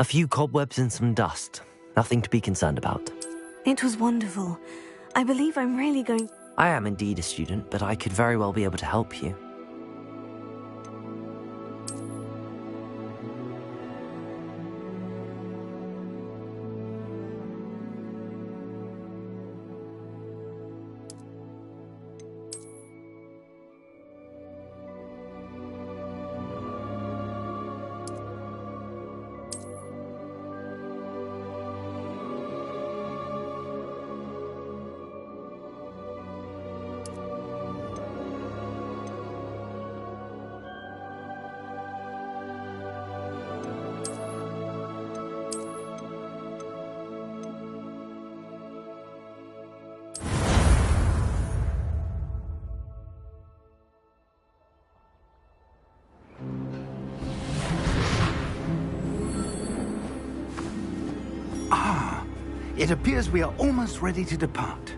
A few cobwebs and some dust. Nothing to be concerned about. It was wonderful. I believe I'm really going... I am indeed a student, but I could very well be able to help you. It appears we are almost ready to depart.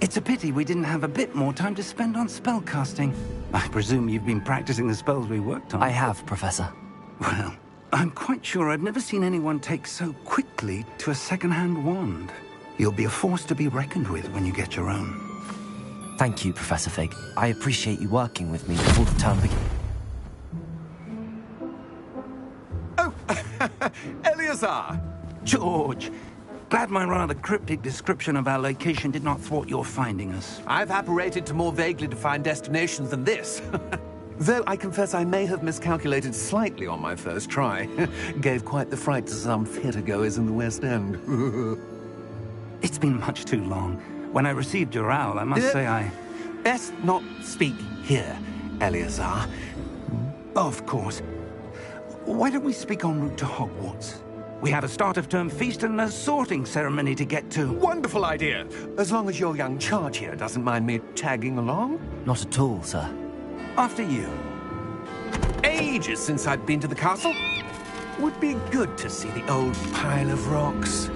It's a pity we didn't have a bit more time to spend on spellcasting. I presume you've been practicing the spells we worked on. I have, Professor. Well, I'm quite sure I've never seen anyone take so quickly to a second-hand wand. You'll be a force to be reckoned with when you get your own. Thank you, Professor Fig. I appreciate you working with me before the term begins. Oh, Eleazar! George, glad my rather cryptic description of our location did not thwart your finding us. I've apparated to more vaguely defined destinations than this. Though I confess I may have miscalculated slightly on my first try. Gave quite the fright to some theatre-goers in the West End. It's been much too long. When I received your owl, I must say I... Best not speak here, Eleazar. Of course. Why don't we speak en route to Hogwarts? We have a start-of-term feast and a sorting ceremony to get to. Wonderful idea! As long as your young charge here doesn't mind me tagging along. Not at all, sir. After you. Ages since I've been to the castle. Would be good to see the old pile of rocks.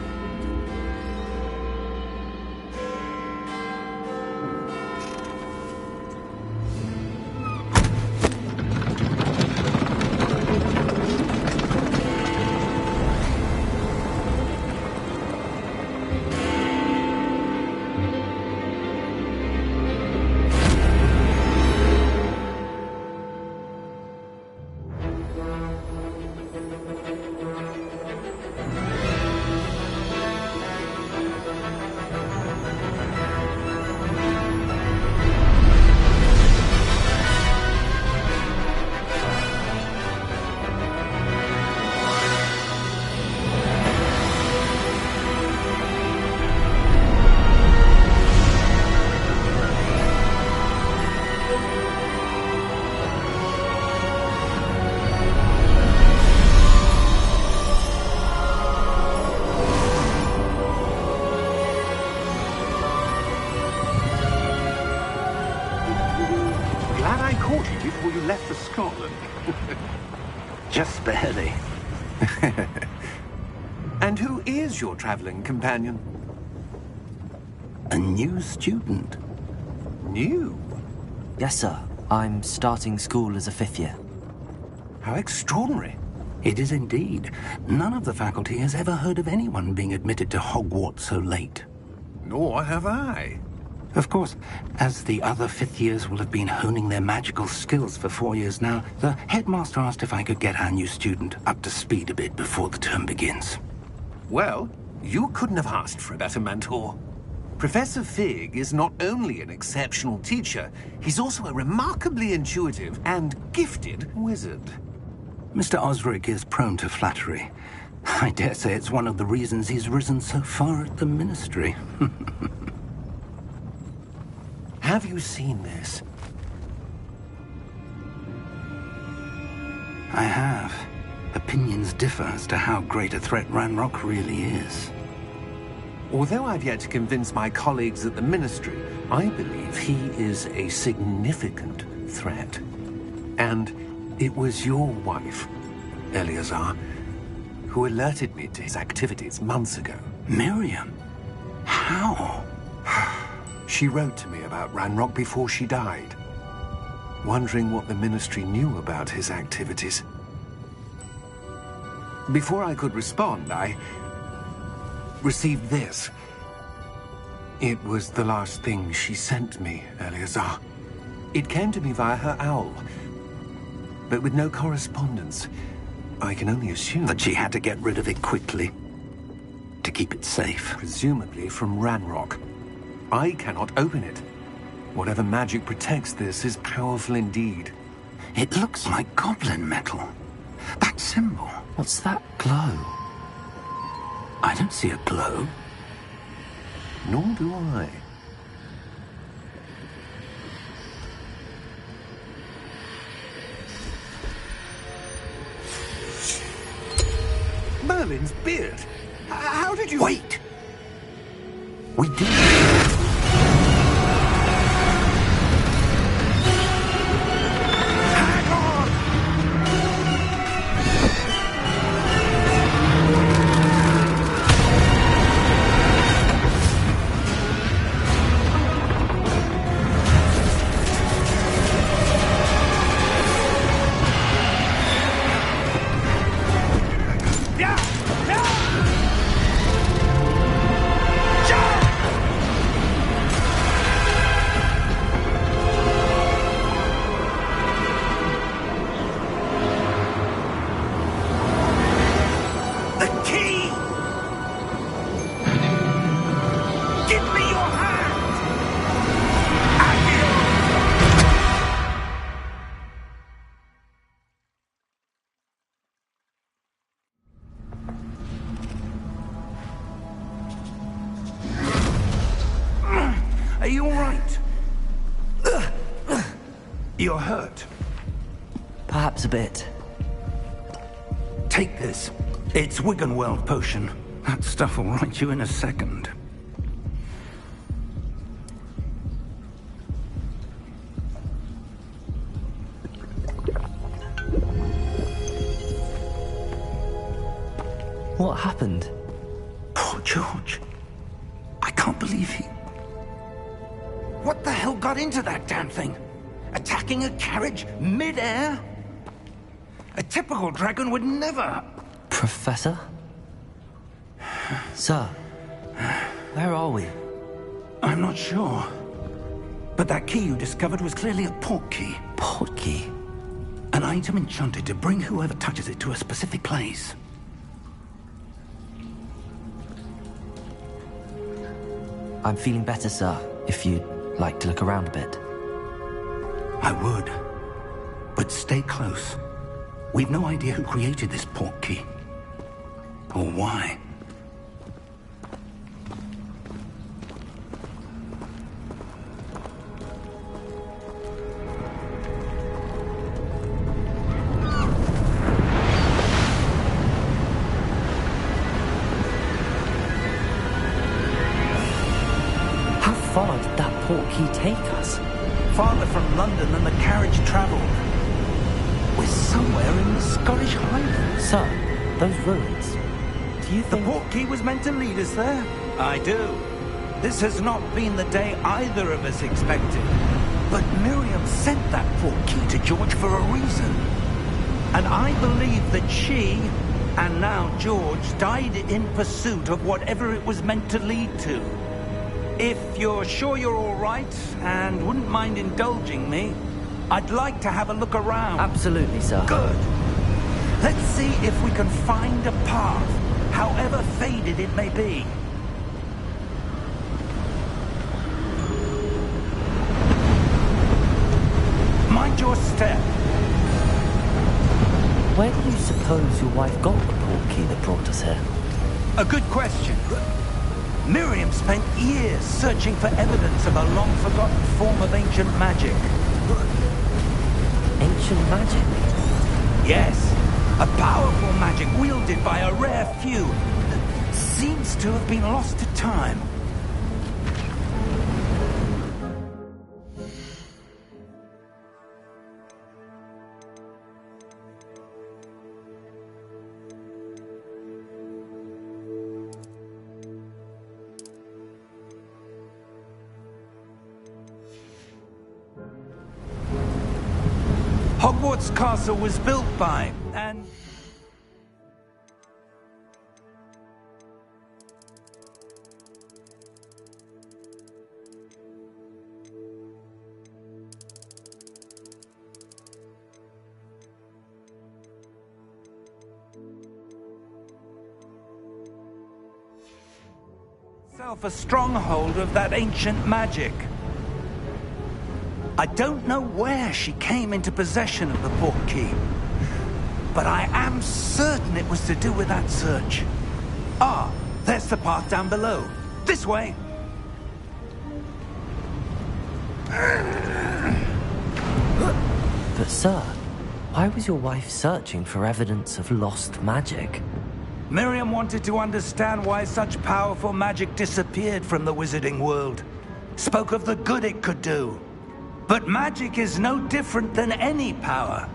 Before you left for Scotland. Just barely. And who is your traveling companion? A new student. New? Yes, sir. I'm starting school as a 5th year. How extraordinary. It is indeed. None of the faculty has ever heard of anyone being admitted to Hogwarts so late. Nor have I. Of course, as the other 5th years will have been honing their magical skills for 4 years now, the headmaster asked if I could get our new student up to speed a bit before the term begins. Well, you couldn't have asked for a better mentor. Professor Fig is not only an exceptional teacher, he's also a remarkably intuitive and gifted wizard. Mr. Osric is prone to flattery. I dare say it's one of the reasons he's risen so far at the Ministry. Have you seen this? I have. Opinions differ as to how great a threat Ranrock really is. Although I've yet to convince my colleagues at the Ministry, I believe he is a significant threat. And it was your wife, Eleazar, who alerted me to his activities months ago. Miriam? How? She wrote to me about Ranrock before she died, wondering what the Ministry knew about his activities. Before I could respond, I received this. It was the last thing she sent me, Eleazar. It came to me via her owl, but with no correspondence. I can only assume That she had to get rid of it quickly to keep it safe. presumably from Ranrock. I cannot open it. Whatever magic protects this is powerful indeed. It looks like goblin metal. That symbol. What's that glow? I don't see a glow. Nor do I. Merlin's beard. How did you... Wait! We did. Hang on! Yeah! Yeah! The key! Give me your hand! Are you all right? You're hurt. Perhaps a bit. Take this. It's Wiggenweld potion. That stuff will right you in a second. What happened? Poor George. I can't believe he... What the hell got into that damn thing? Attacking a carriage mid-air? A typical dragon would never... Professor? Sir, where are we? I'm not sure. But that key you discovered was clearly a port key. Port key? An item enchanted to bring whoever touches it to a specific place. I'm feeling better, sir, if you'd like to look around a bit. I would. But stay close. We've no idea who created this port key. Or why. How far did that port key take us? Farther from London than the carriage traveled. We're somewhere in the Scottish Highlands. Sir, those ruins. Do you The think... port key was meant to lead us there? I do. This has not been the day either of us expected. But Miriam sent that port key to George for a reason. And I believe that she, and now George, died in pursuit of whatever it was meant to lead to. If you're sure you're all right, and wouldn't mind indulging me, I'd like to have a look around. Absolutely, sir. Good. Let's see if we can find a path, however faded it may be. Mind your step. Where do you suppose your wife got the port key that brought us here? A good question. Miriam spent years searching for evidence of a long-forgotten form of ancient magic. Ancient magic? Yes, a powerful magic wielded by a rare few that seems to have been lost to time. Hogwarts Castle was built by, and... Self a stronghold of that ancient magic. I don't know where she came into possession of the portkey, but I am certain it was to do with that search. Ah, there's the path down below. This way. But sir, why was your wife searching for evidence of lost magic? Miriam wanted to understand why such powerful magic disappeared from the wizarding world. Spoke of the good it could do. But magic is no different than any power.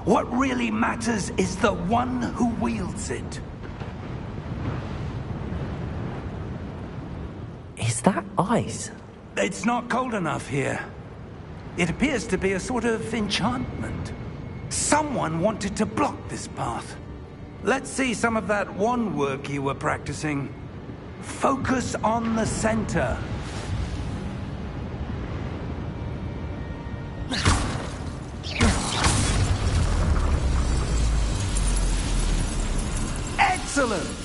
What really matters is the one who wields it. Is that ice? It's not cold enough here. It appears to be a sort of enchantment. Someone wanted to block this path. Let's see some of that wand work you were practicing. Focus on the center. Excellent!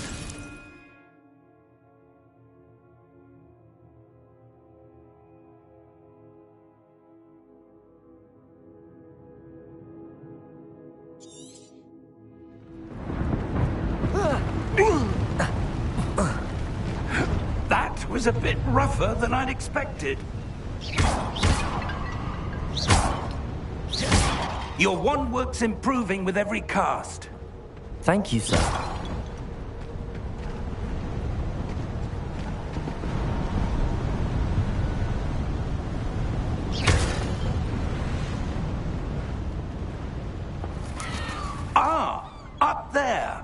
That was a bit rougher than I'd expected. Your wand work's improving with every cast. Thank you, sir. Ah, up there.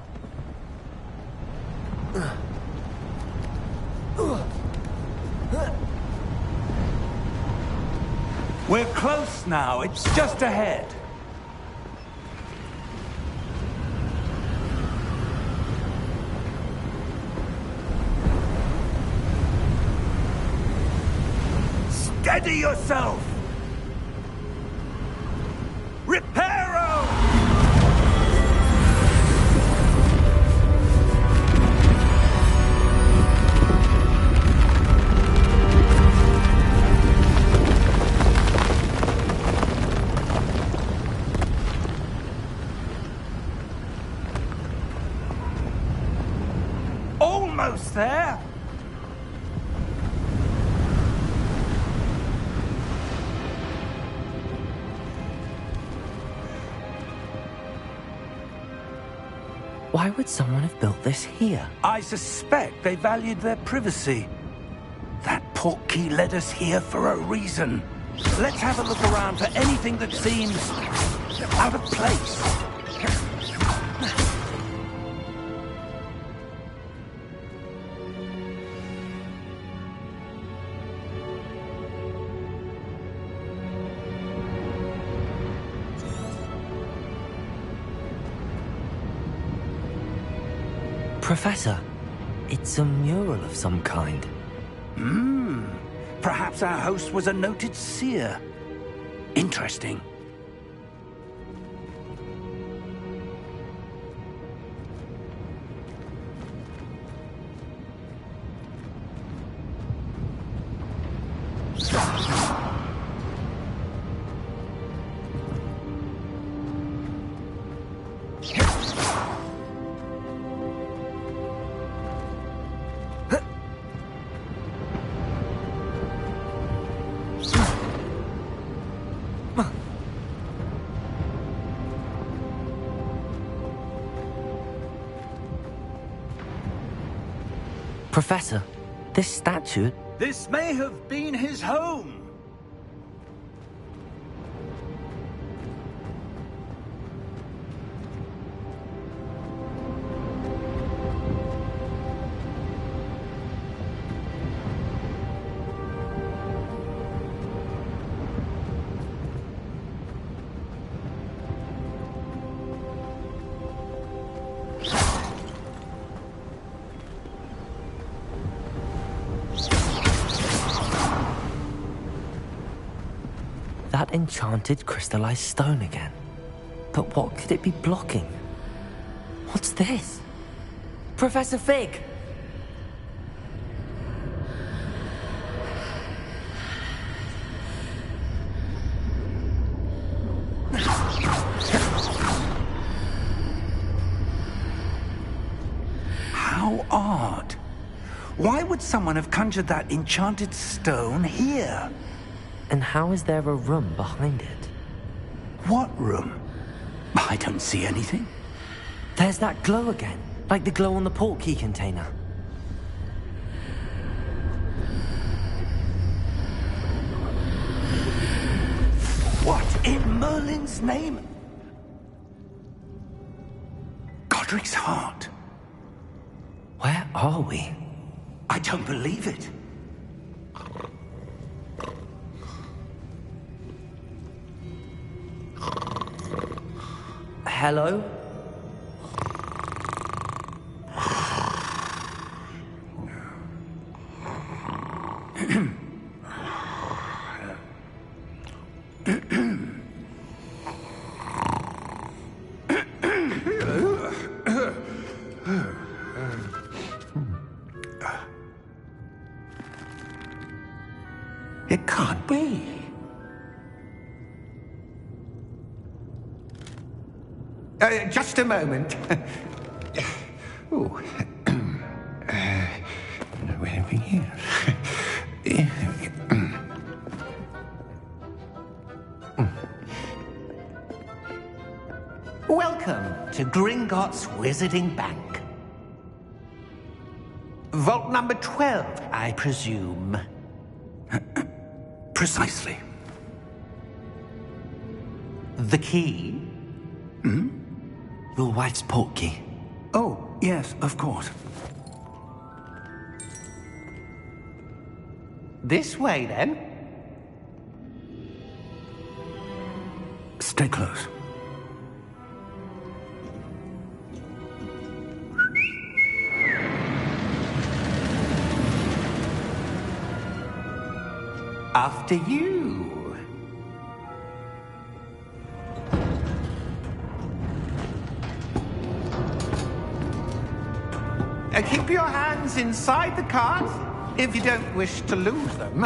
We're close now. It's just ahead. Steady yourself! Reparo! Almost there! Why would someone have built this here? I suspect they valued their privacy. That portkey led us here for a reason. Let's have a look around for anything that seems out of place. Professor, it's a mural of some kind. Perhaps our host was a noted seer. Interesting. Professor, this statue... This may have been his home. That enchanted crystallized stone again. But what could it be blocking? What's this? Professor Fig! How odd. Why would someone have conjured that enchanted stone here? And how is there a room behind it? What room? I don't see anything. There's that glow again, like the glow on the portkey container. What in Merlin's name? Godric's heart. Where are we? I don't believe it. Hello? It can't be. Just a moment. Oh. Where are we here? Welcome to Gringotts Wizarding Bank. Vault number 12, I presume. Precisely. The key? Your wife's portkey. Oh, yes, of course. This way, then. Stay close. After you. Keep your hands inside the cart if you don't wish to lose them.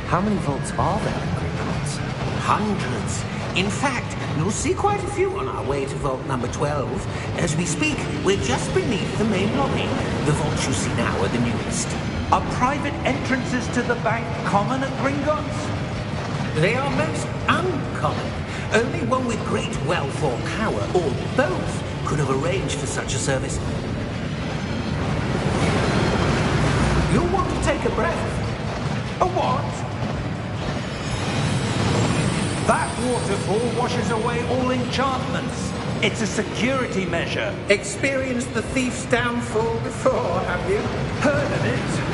How many vaults are there in Gringotts? Hundreds. In fact, you'll see quite a few on our way to vault number 12. As we speak, we're just beneath the main lobby. The vaults you see now are the newest. Are private entrances to the bank common at Gringotts? They are most uncommon. Only one with great wealth or power, or both, could have arranged for such a service. You'll want to take a breath. A what? That waterfall washes away all enchantments. It's a security measure. Experienced the thief's downfall before, have you? Heard of it?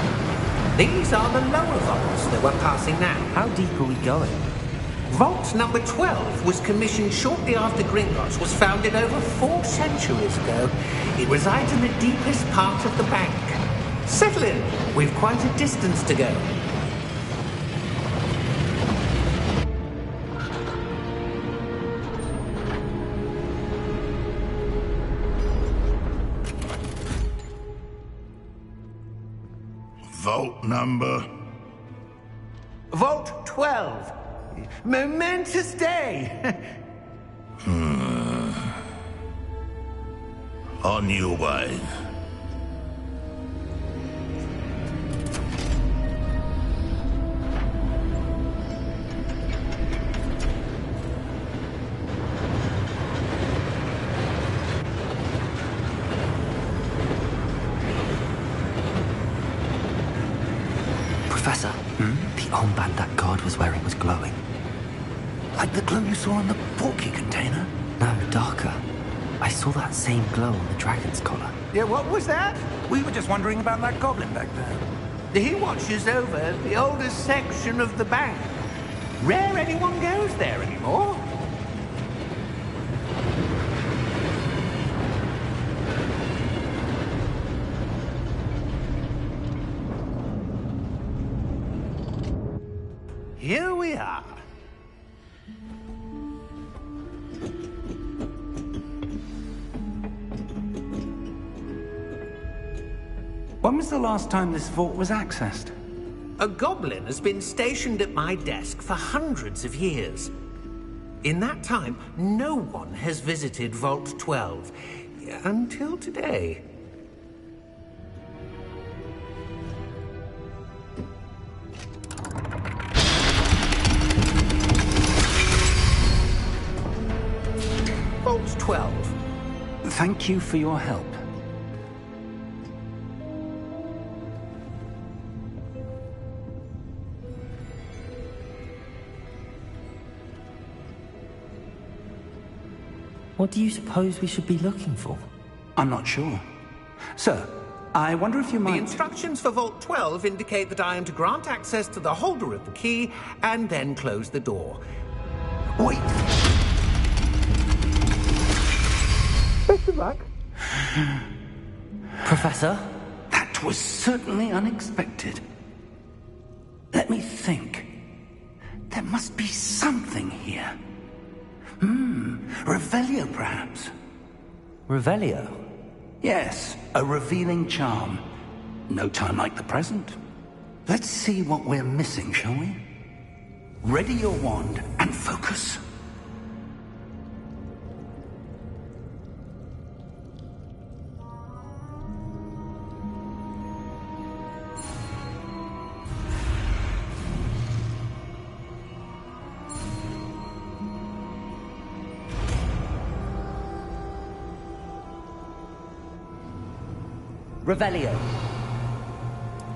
These are the lower vaults that we're passing now. How deep are we going? Vault number 12 was commissioned shortly after Gringotts was founded over 4 centuries ago. It resides in the deepest part of the bank. Settle in. We've quite a distance to go. Vault number? Vault 12. Momentous day. On your way. Professor, the armband that guard was wearing was glowing. Like the glow you saw on the portkey container? No, darker. I saw that same glow on the dragon's collar. Yeah, what was that? We were just wondering about that goblin back there. He watches over the oldest section of the bank. Rare anyone goes there anymore. Here we are. When was the last time this vault was accessed? A goblin has been stationed at my desk for hundreds of years. In that time, no one has visited Vault 12. Until today. Vault 12. Thank you for your help. What do you suppose we should be looking for? I'm not sure. Sir, I wonder if you might... The instructions for Vault 12 indicate that I am to grant access to the holder of the key and then close the door. Wait! Best of luck. Professor? That was certainly unexpected. Let me think. There must be something here. Revelio, perhaps? Revelio? Yes, a revealing charm. No time like the present. Let's see what we're missing, shall we? Ready your wand and focus. Revelio.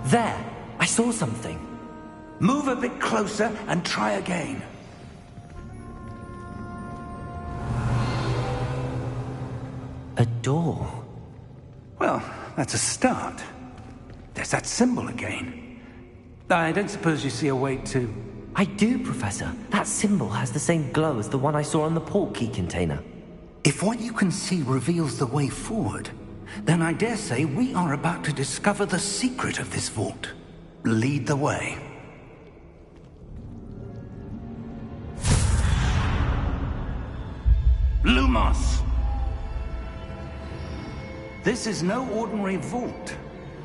There! I saw something. Move a bit closer and try again. A door. Well, that's a start. There's that symbol again. I don't suppose you see a way to... I do, Professor. That symbol has the same glow as the one I saw on the port key container. If what you can see reveals the way forward, then I dare say we are about to discover the secret of this vault. Lead the way. Lumos! This is no ordinary vault.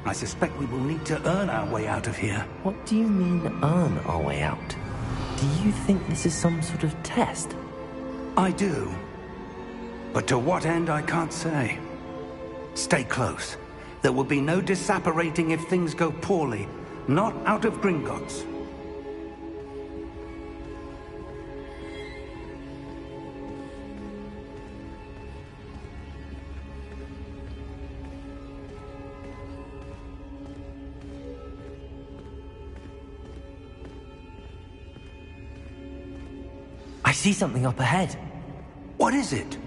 I suspect we will need to earn our way out of here. What do you mean, earn our way out? Do you think this is some sort of test? I do. But to what end, I can't say. Stay close. There will be no disapparating if things go poorly. Not out of Gringotts. I see something up ahead. What is it?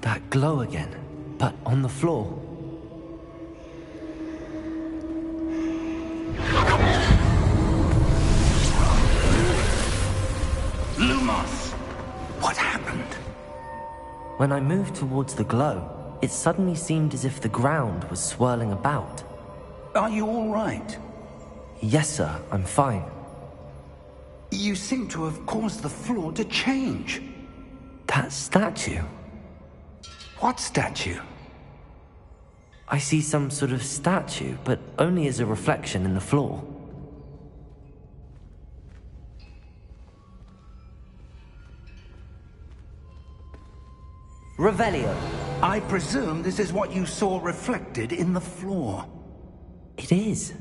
That glow again, but on the floor. Lumos! What happened? When I moved towards the glow, it suddenly seemed as if the ground was swirling about. Are you all right? Yes, sir, I'm fine. You seem to have caused the floor to change. That statue? What statue? I see some sort of statue, but only as a reflection in the floor. Revelio. I presume this is what you saw reflected in the floor. It is.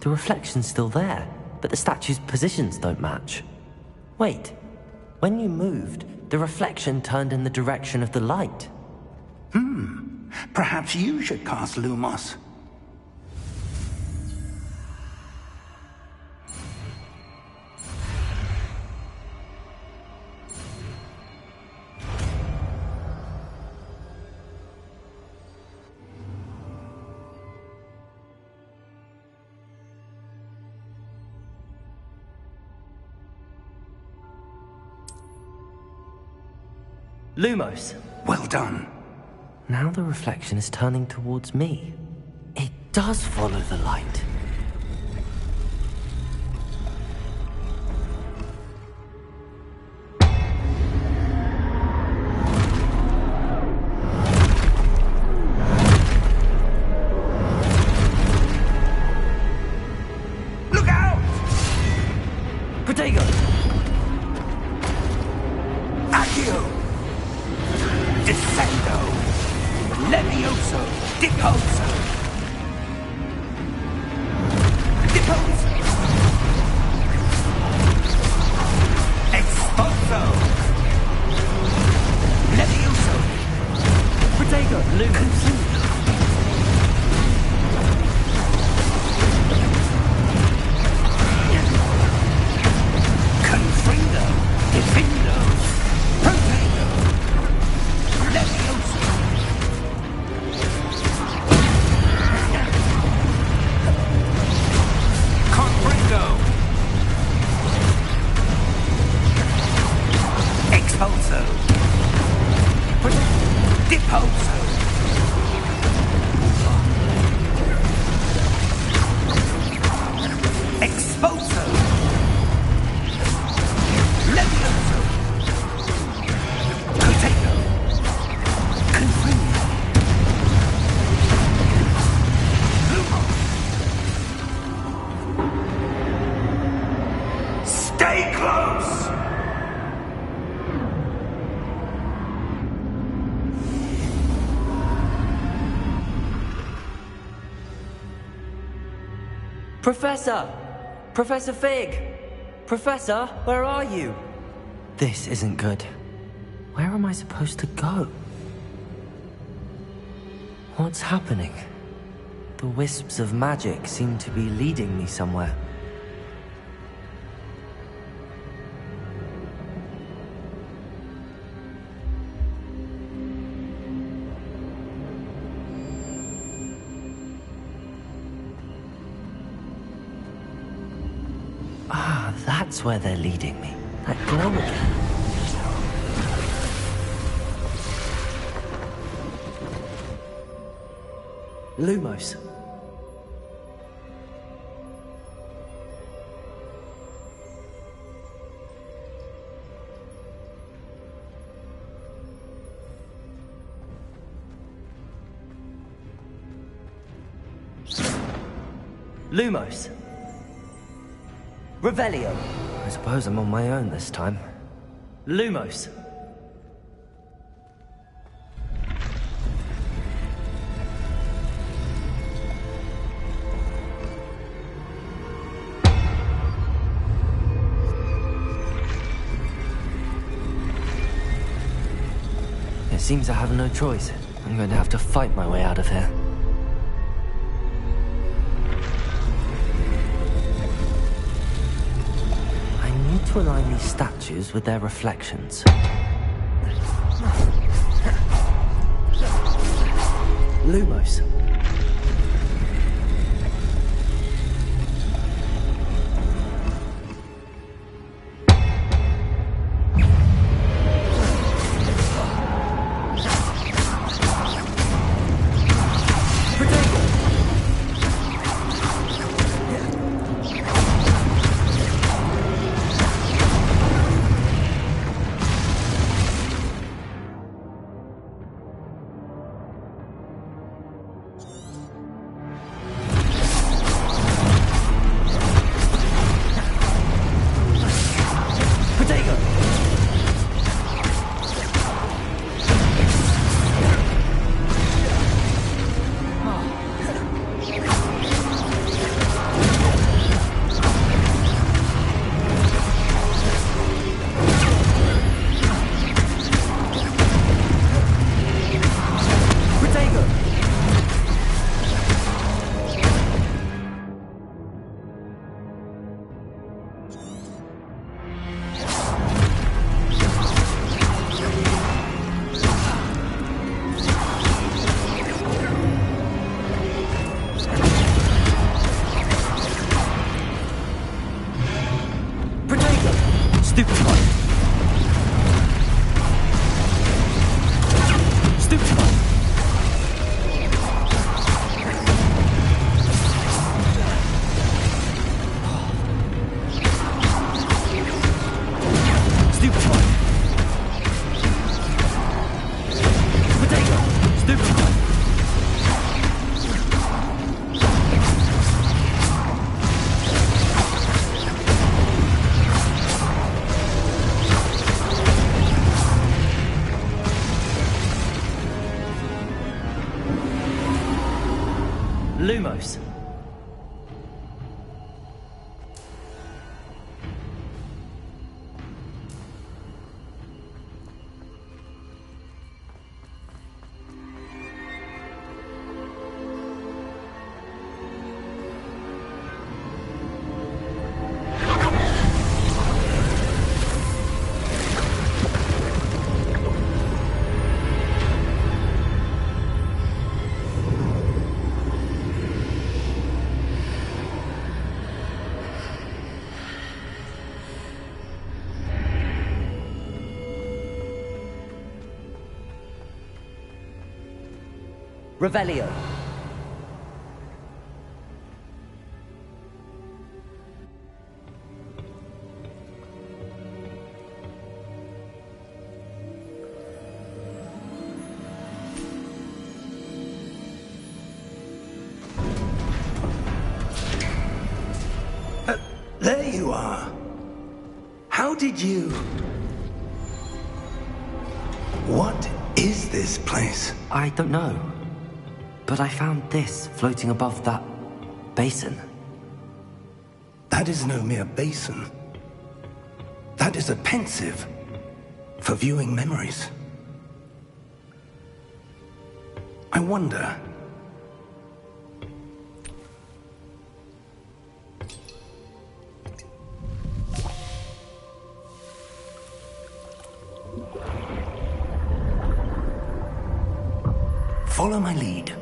The reflection's still there, but the statue's positions don't match. Wait. When you moved, the reflection turned in the direction of the light. Perhaps you should cast Lumos. Lumos. Well done. Now the reflection is turning towards me. It does follow the light. Look out! Professor! Professor Fig! Professor, where are you? This isn't good. Where am I supposed to go? What's happening? The wisps of magic seem to be leading me somewhere. Ah, that's where they're leading me. That glow again. Lumos. Lumos. Revelio. I suppose I'm on my own this time. Lumos. It seems I have no choice. I'm going to have to fight my way out of here. To align these statues with their reflections. Lumos. Lumos. Revelio. There you are. How did you... What is this place? I don't know. But I found this floating above that basin. That is no mere basin. That is a pensive for viewing memories. I wonder... Follow my lead.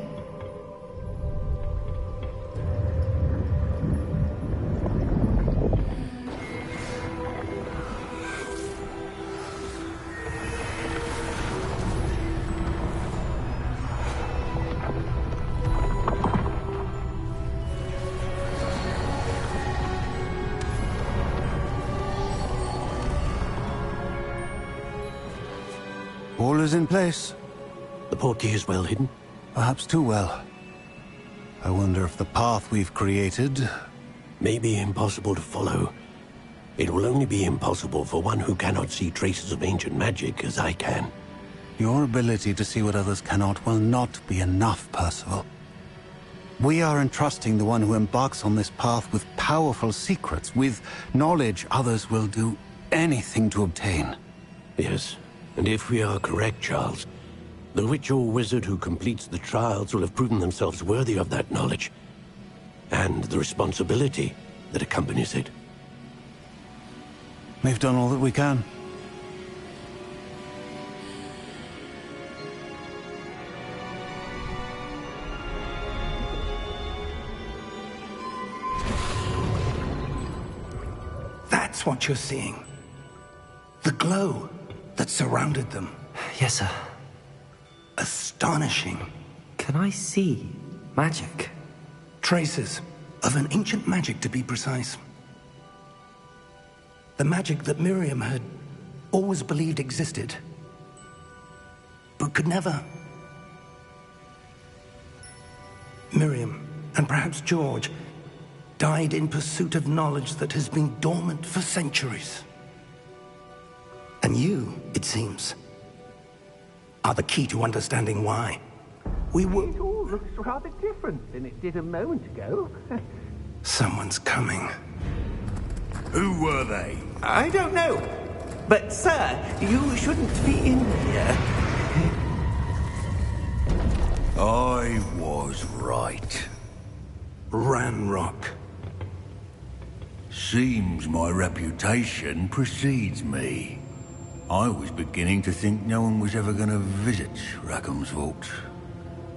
All is in place. The portkey is well hidden? Perhaps too well. I wonder if the path we've created... May be impossible to follow. It will only be impossible for one who cannot see traces of ancient magic as I can. Your ability to see what others cannot will not be enough, Percival. We are entrusting the one who embarks on this path with powerful secrets, with knowledge others will do anything to obtain. Yes, and if we are correct, Charles, the witch or wizard who completes the trials will have proven themselves worthy of that knowledge, and the responsibility that accompanies it. We've done all that we can. That's what you're seeing. The glow that surrounded them. Yes, sir. Astonishing. Can I see magic? Traces of an ancient magic, to be precise. The magic that Miriam had always believed existed, but could never. Miriam, and perhaps George, died in pursuit of knowledge that has been dormant for centuries. And you, it seems, are the key to understanding why. We were... It all looks rather different than it did a moment ago. Someone's coming. Who were they? I don't know. But, sir, you shouldn't be in here. I was right. Ranrock. Seems my reputation precedes me. I was beginning to think no one was ever going to visit Rackham's vault.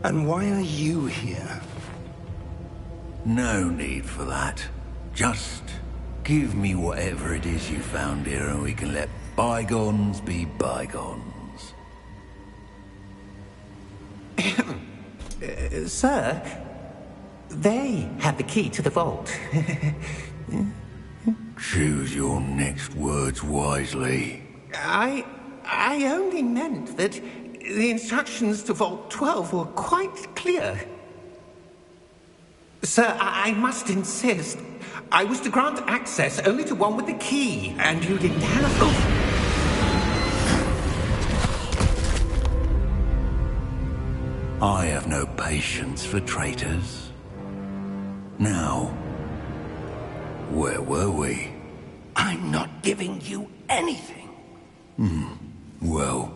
And why are you here? No need for that. Just give me whatever it is you found here and we can let bygones be bygones. Sir, they have the key to the vault. Choose your next words wisely. I only meant that the instructions to Vault 12 were quite clear. Sir, I must insist. I was to grant access only to one with the key, and you didn't have them. I have no patience for traitors. Now, where were we? I'm not giving you anything. Well,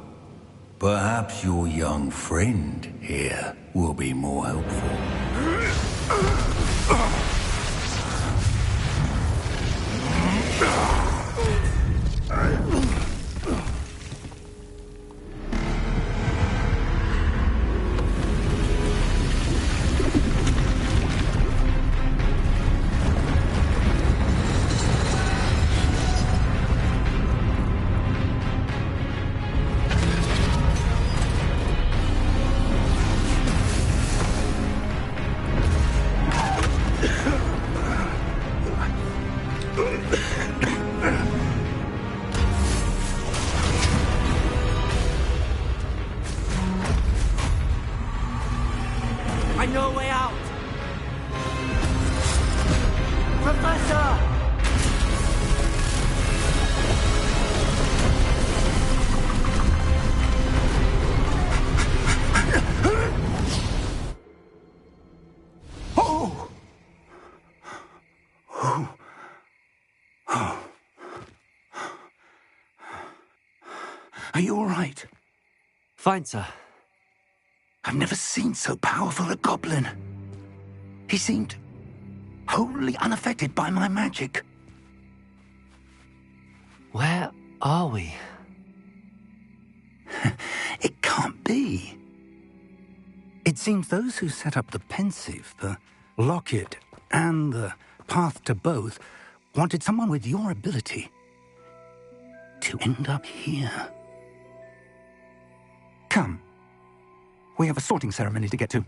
perhaps your young friend here will be more helpful. I know a way out! Professor! Are you all right? Fine, sir. I've never seen so powerful a goblin. He seemed wholly unaffected by my magic. Where are we? It can't be. It seems those who set up the pensive, the locket, and the path to both wanted someone with your ability to end up here. Come. We have a sorting ceremony to get to.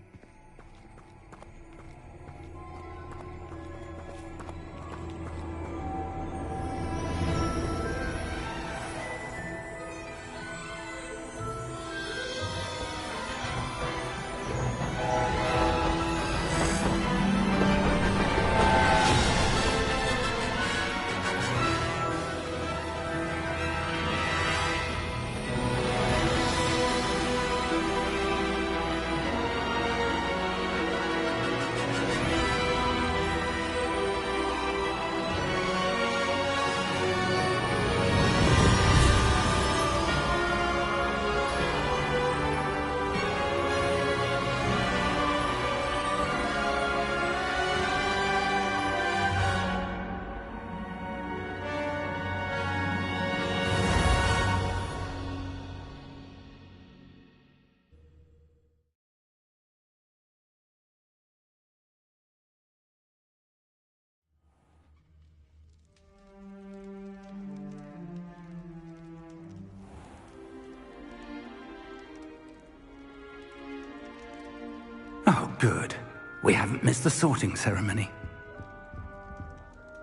Oh, good. We haven't missed the sorting ceremony.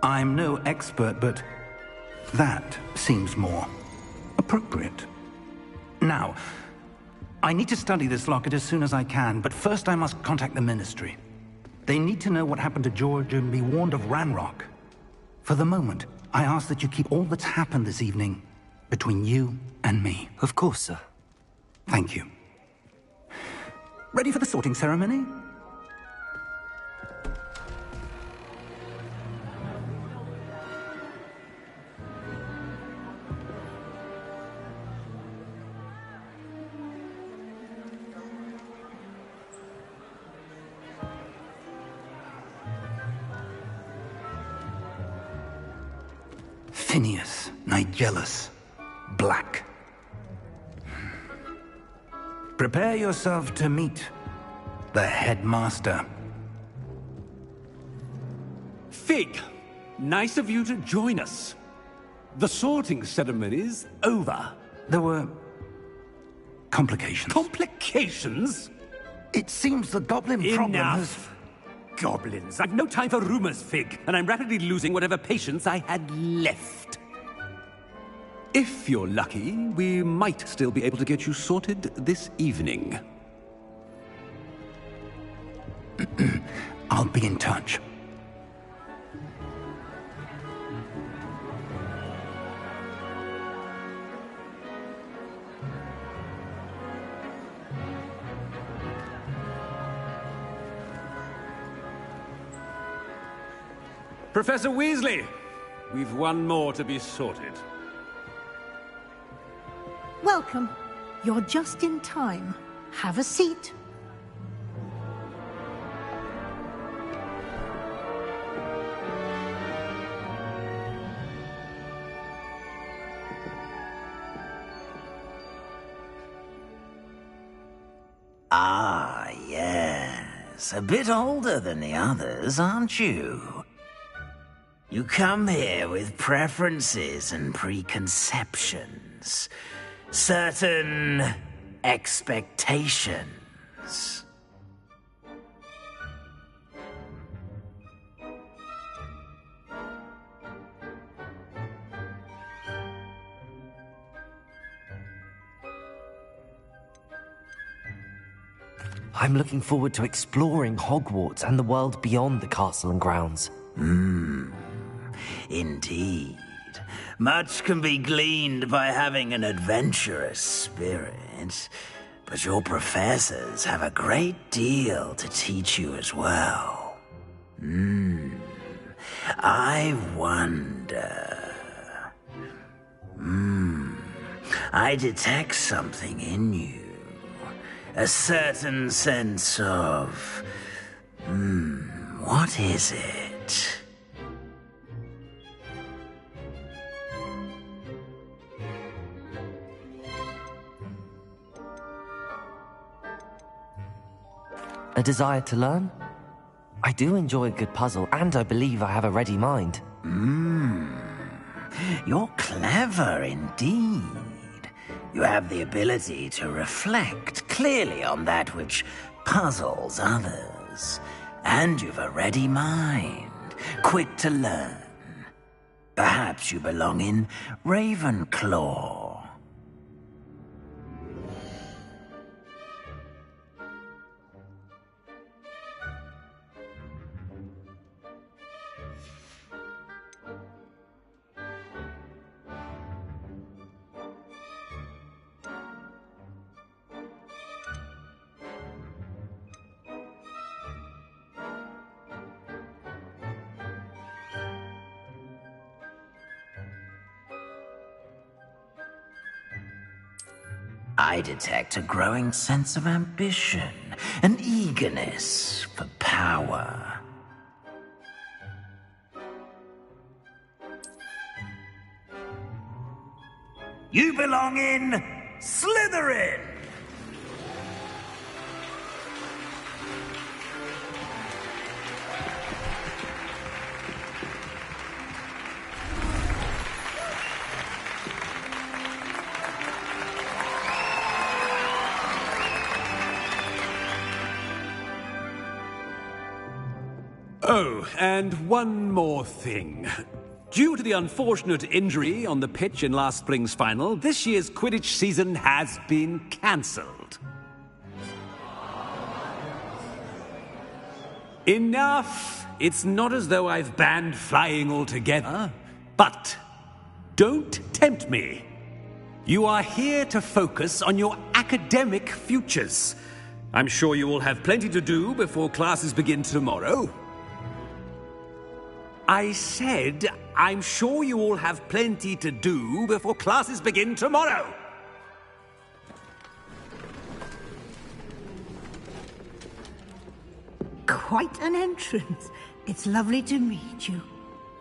I'm no expert, but that seems more appropriate. Now, I need to study this locket as soon as I can, but first I must contact the Ministry. They need to know what happened to George and be warned of Ranrock. For the moment, I ask that you keep all that's happened this evening between you and me. Of course, sir. Thank you. Ready for the sorting ceremony? Phineas, Nigellus, Black. Prepare yourself to meet the headmaster. Fig, nice of you to join us. The sorting ceremony's over. There were complications. Complications? It seems the goblin problem has... Enough! Goblins. I've no time for rumors, Fig, and I'm rapidly losing whatever patience I had left. If you're lucky, we might still be able to get you sorted this evening. I'll be in touch. Professor Weasley, we've one more to be sorted. Welcome. You're just in time. Have a seat. Ah, yes. A bit older than the others, aren't you? You come here with preferences and preconceptions. Certain expectations. I'm looking forward to exploring Hogwarts and the world beyond the castle and grounds. Indeed. Much can be gleaned by having an adventurous spirit, but your professors have a great deal to teach you as well. I wonder... I detect something in you. A certain sense of... what is it? A desire to learn? I do enjoy a good puzzle, and I believe I have a ready mind. You're clever indeed. You have the ability to reflect clearly on that which puzzles others. And you've a ready mind, quick to learn. Perhaps you belong in Ravenclaw. I detect a growing sense of ambition, an eagerness for power. You belong in Slytherin! Oh, and one more thing. Due to the unfortunate injury on the pitch in last spring's final, this year's Quidditch season has been cancelled. Enough! It's not as though I've banned flying altogether. But don't tempt me. You are here to focus on your academic futures. I'm sure you will have plenty to do before classes begin tomorrow. I said, I'm sure you all have plenty to do before classes begin tomorrow. Quite an entrance. It's lovely to meet you.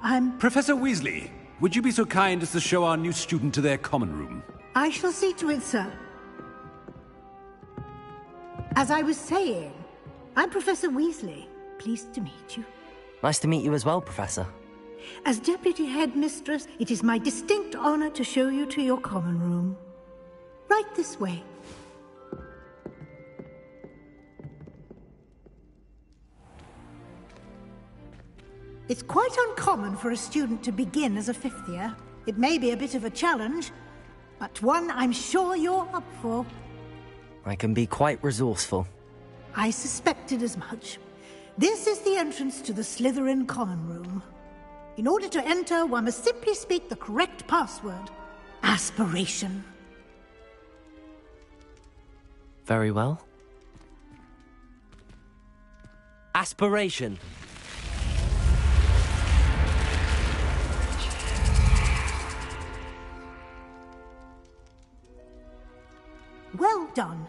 I'm... Professor Weasley, would you be so kind as to show our new student to their common room? I shall see to it, sir. As I was saying, I'm Professor Weasley. Pleased to meet you. Nice to meet you as well, Professor. As Deputy Headmistress, it is my distinct honor to show you to your common room. Right this way. It's quite uncommon for a student to begin as a fifth year. It may be a bit of a challenge, but one I'm sure you're up for. I can be quite resourceful. I suspected as much. This is the entrance to the Slytherin common room. In order to enter, one must simply speak the correct password. Aspiration. Very well. Aspiration. Well done.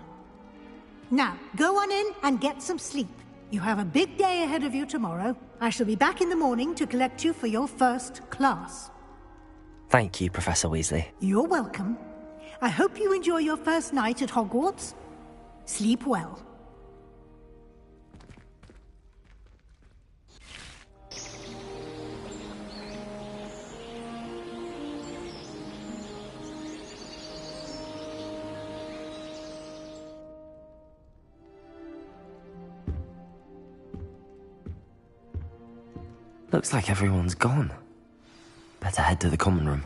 Now, go on in and get some sleep. You have a big day ahead of you tomorrow. I shall be back in the morning to collect you for your first class. Thank you, Professor Weasley. You're welcome. I hope you enjoy your first night at Hogwarts. Sleep well. Looks like everyone's gone. Better head to the common room.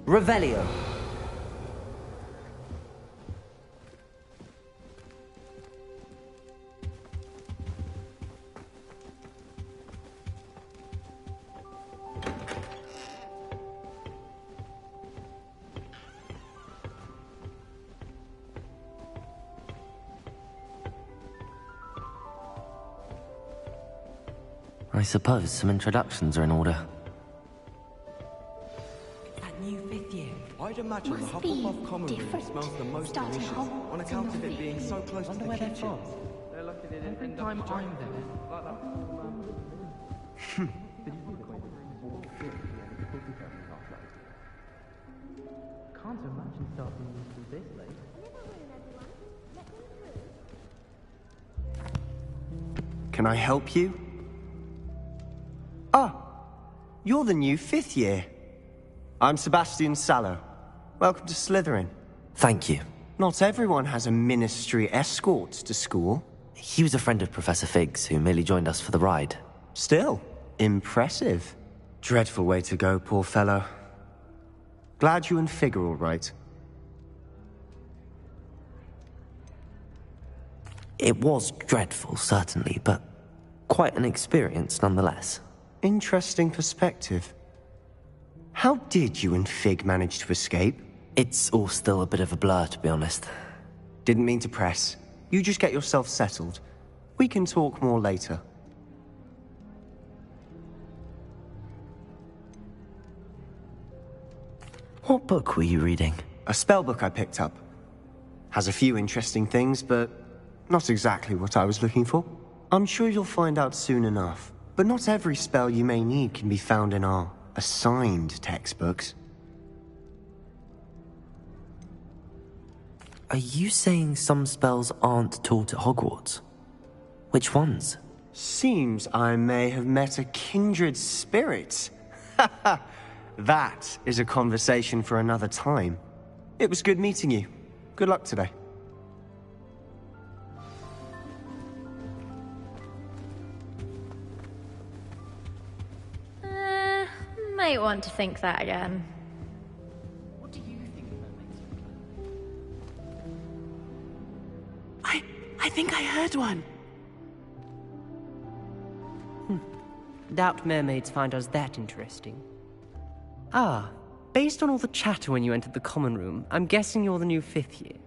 Revelio. I suppose some introductions are in order. That new 5th year. I'd imagine the Hufflepuff common room smells the most delicious on account of it being so close to the kitchen. They're lucky they didn't end up I'm there. Can't imagine starting this late. Can I help you? Ah, you're the new 5th year. I'm Sebastian Sallow. Welcome to Slytherin. Thank you. Not everyone has a ministry escort to school. He was a friend of Professor Fig's who merely joined us for the ride. Still, impressive. Dreadful way to go, poor fellow. Glad you and Fig are all right. It was dreadful, certainly, but quite an experience nonetheless. Interesting perspective. How did you and Fig manage to escape? It's all still a bit of a blur, to be honest. Didn't mean to press. You just get yourself settled. We can talk more later. What book were you reading? A spell book I picked up. Has a few interesting things, but not exactly what I was looking for. I'm sure you'll find out soon enough. But not every spell you may need can be found in our assigned textbooks. Are you saying some spells aren't taught at Hogwarts? Which ones? Seems I may have met a kindred spirit. That is a conversation for another time. It was good meeting you. Good luck today. Might want to think that again. What do you think I think I heard one. Doubt mermaids find us that interesting. Ah, based on all the chatter when you entered the common room, I'm guessing you're the new 5th year.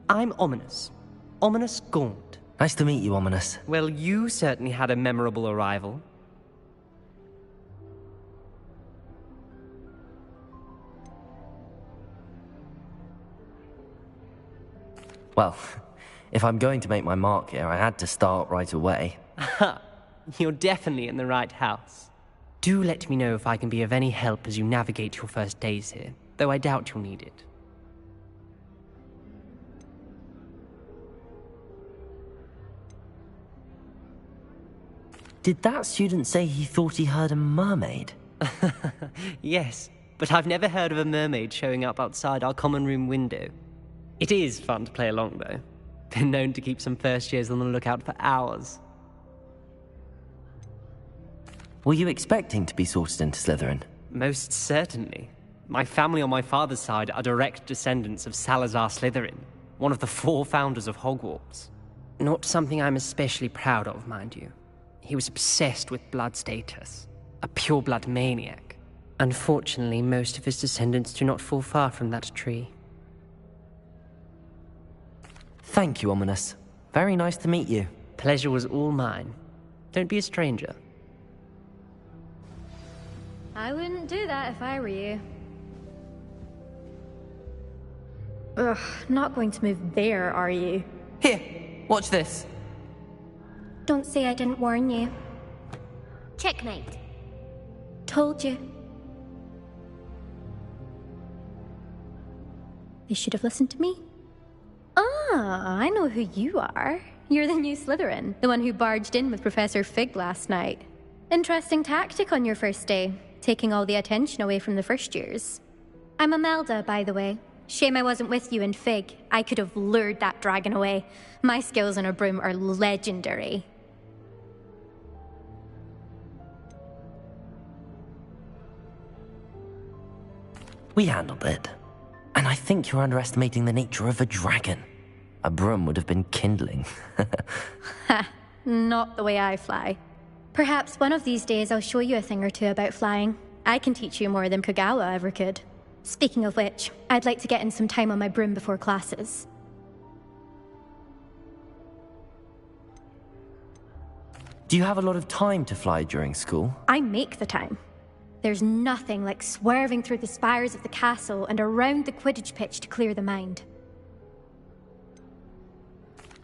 I'm Ominous. Ominous Gaunt. Nice to meet you, Ominous. Well, you certainly had a memorable arrival. Well, if I'm going to make my mark here, I had to start right away. Aha, you're definitely in the right house. Do let me know if I can be of any help as you navigate your first days here, though I doubt you'll need it. Did that student say he thought he heard a mermaid? Yes, but I've never heard of a mermaid showing up outside our common room window. It is fun to play along, though. Been known to keep some first years on the lookout for hours. Were you expecting to be sorted into Slytherin? Most certainly. My family on my father's side are direct descendants of Salazar Slytherin, one of the 4 founders of Hogwarts. Not something I'm especially proud of, mind you. He was obsessed with blood status, a pure-blood maniac. Unfortunately, most of his descendants do not fall far from that tree. Thank you, Ominous. Very nice to meet you. Pleasure was all mine. Don't be a stranger. I wouldn't do that if I were you. Ugh, not going to move there, are you? Here, watch this. Don't say I didn't warn you. Checkmate. Told you. They should have listened to me. Ah, I know who you are. You're the new Slytherin, the one who barged in with Professor Fig last night. Interesting tactic on your first day, taking all the attention away from the first years. I'm Imelda, by the way. Shame I wasn't with you in Fig. I could have lured that dragon away. My skills on a broom are legendary. We handled it. And I think you're underestimating the nature of a dragon. A broom would have been kindling. Ha, not the way I fly. Perhaps one of these days I'll show you a thing or two about flying. I can teach you more than Kagawa ever could. Speaking of which, I'd like to get in some time on my broom before classes. Do you have a lot of time to fly during school? I make the time. There's nothing like swerving through the spires of the castle and around the Quidditch pitch to clear the mind.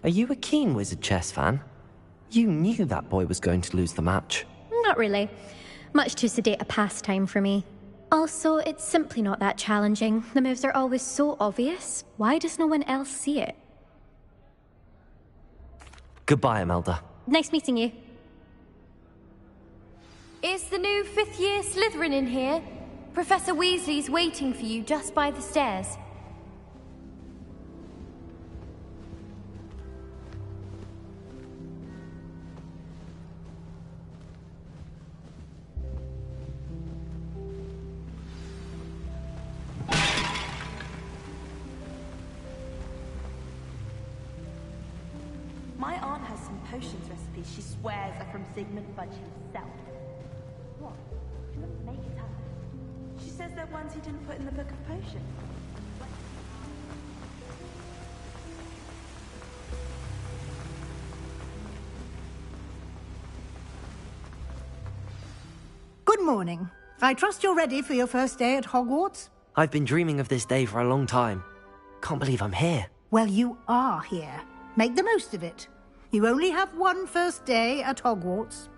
Are you a keen Wizard chess fan? You knew that boy was going to lose the match. Not really. Much too sedate a pastime for me. Also, it's simply not that challenging. The moves are always so obvious. Why does no one else see it? Goodbye, Imelda. Nice meeting you. Is the new fifth-year Slytherin in here? Professor Weasley's waiting for you just by the stairs. My aunt has some potions recipes she swears are from Sigmund Fudge himself. What? She wouldn't make it up. She says they're ones he didn't put in the Book of Potions. Good morning. I trust you're ready for your first day at Hogwarts? I've been dreaming of this day for a long time. Can't believe I'm here. Well, you are here. Make the most of it. You only have one first day at Hogwarts.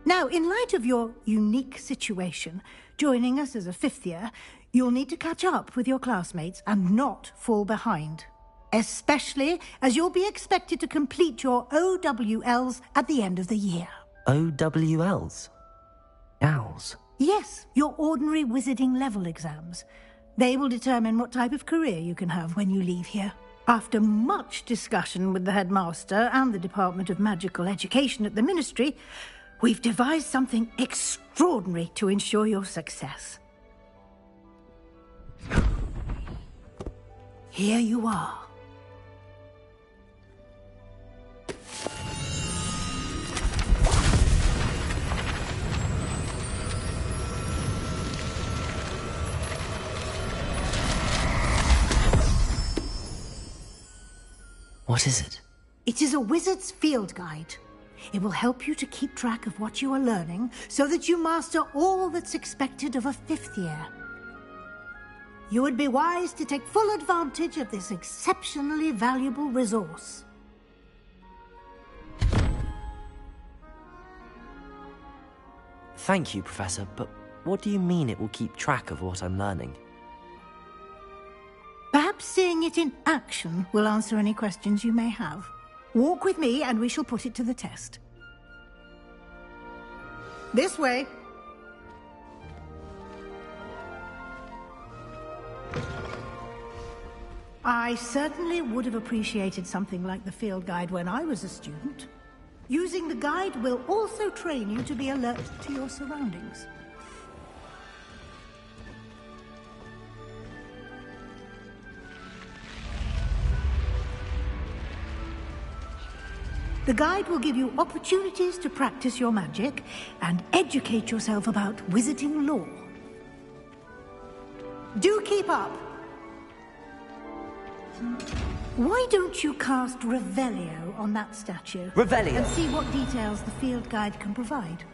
Now, in light of your unique situation, joining us as a fifth year, you'll need to catch up with your classmates and not fall behind. Especially as you'll be expected to complete your OWLs at the end of the year. OWLs? Owls? Yes, your ordinary wizarding level exams. They will determine what type of career you can have when you leave here. After much discussion with the headmaster and the Department of Magical Education at the Ministry, we've devised something extraordinary to ensure your success. Here you are. What is it? It is a wizard's field guide. It will help you to keep track of what you are learning so that you master all that's expected of a fifth year. You would be wise to take full advantage of this exceptionally valuable resource. Thank you, Professor, but what do you mean it will keep track of what I'm learning? Perhaps seeing it in action will answer any questions you may have. Walk with me and we shall put it to the test. This way. I certainly would have appreciated something like the field guide when I was a student. Using the guide will also train you to be alert to your surroundings. The guide will give you opportunities to practice your magic and educate yourself about wizarding lore. Do keep up! Why don't you cast Revelio on that statue? Revelio? And see what details the field guide can provide.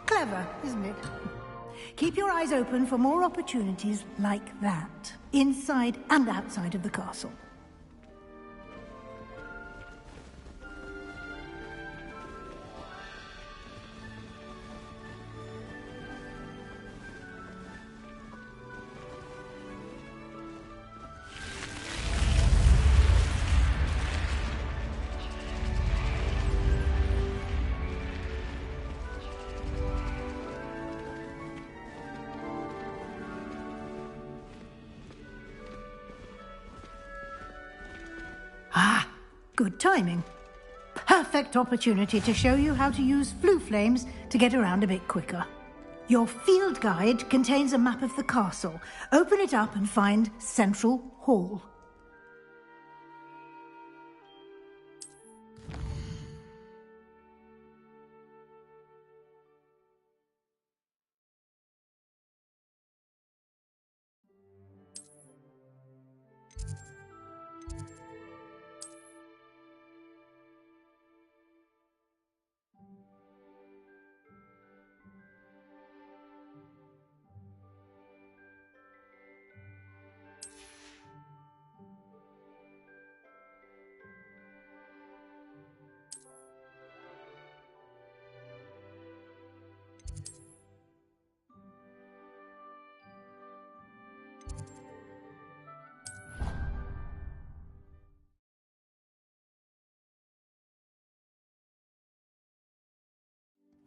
Clever, isn't it? Keep your eyes open for more opportunities like that, inside and outside of the castle. Ah, good timing. Perfect opportunity to show you how to use flue flames to get around a bit quicker. Your field guide contains a map of the castle. Open it up and find Central Hall.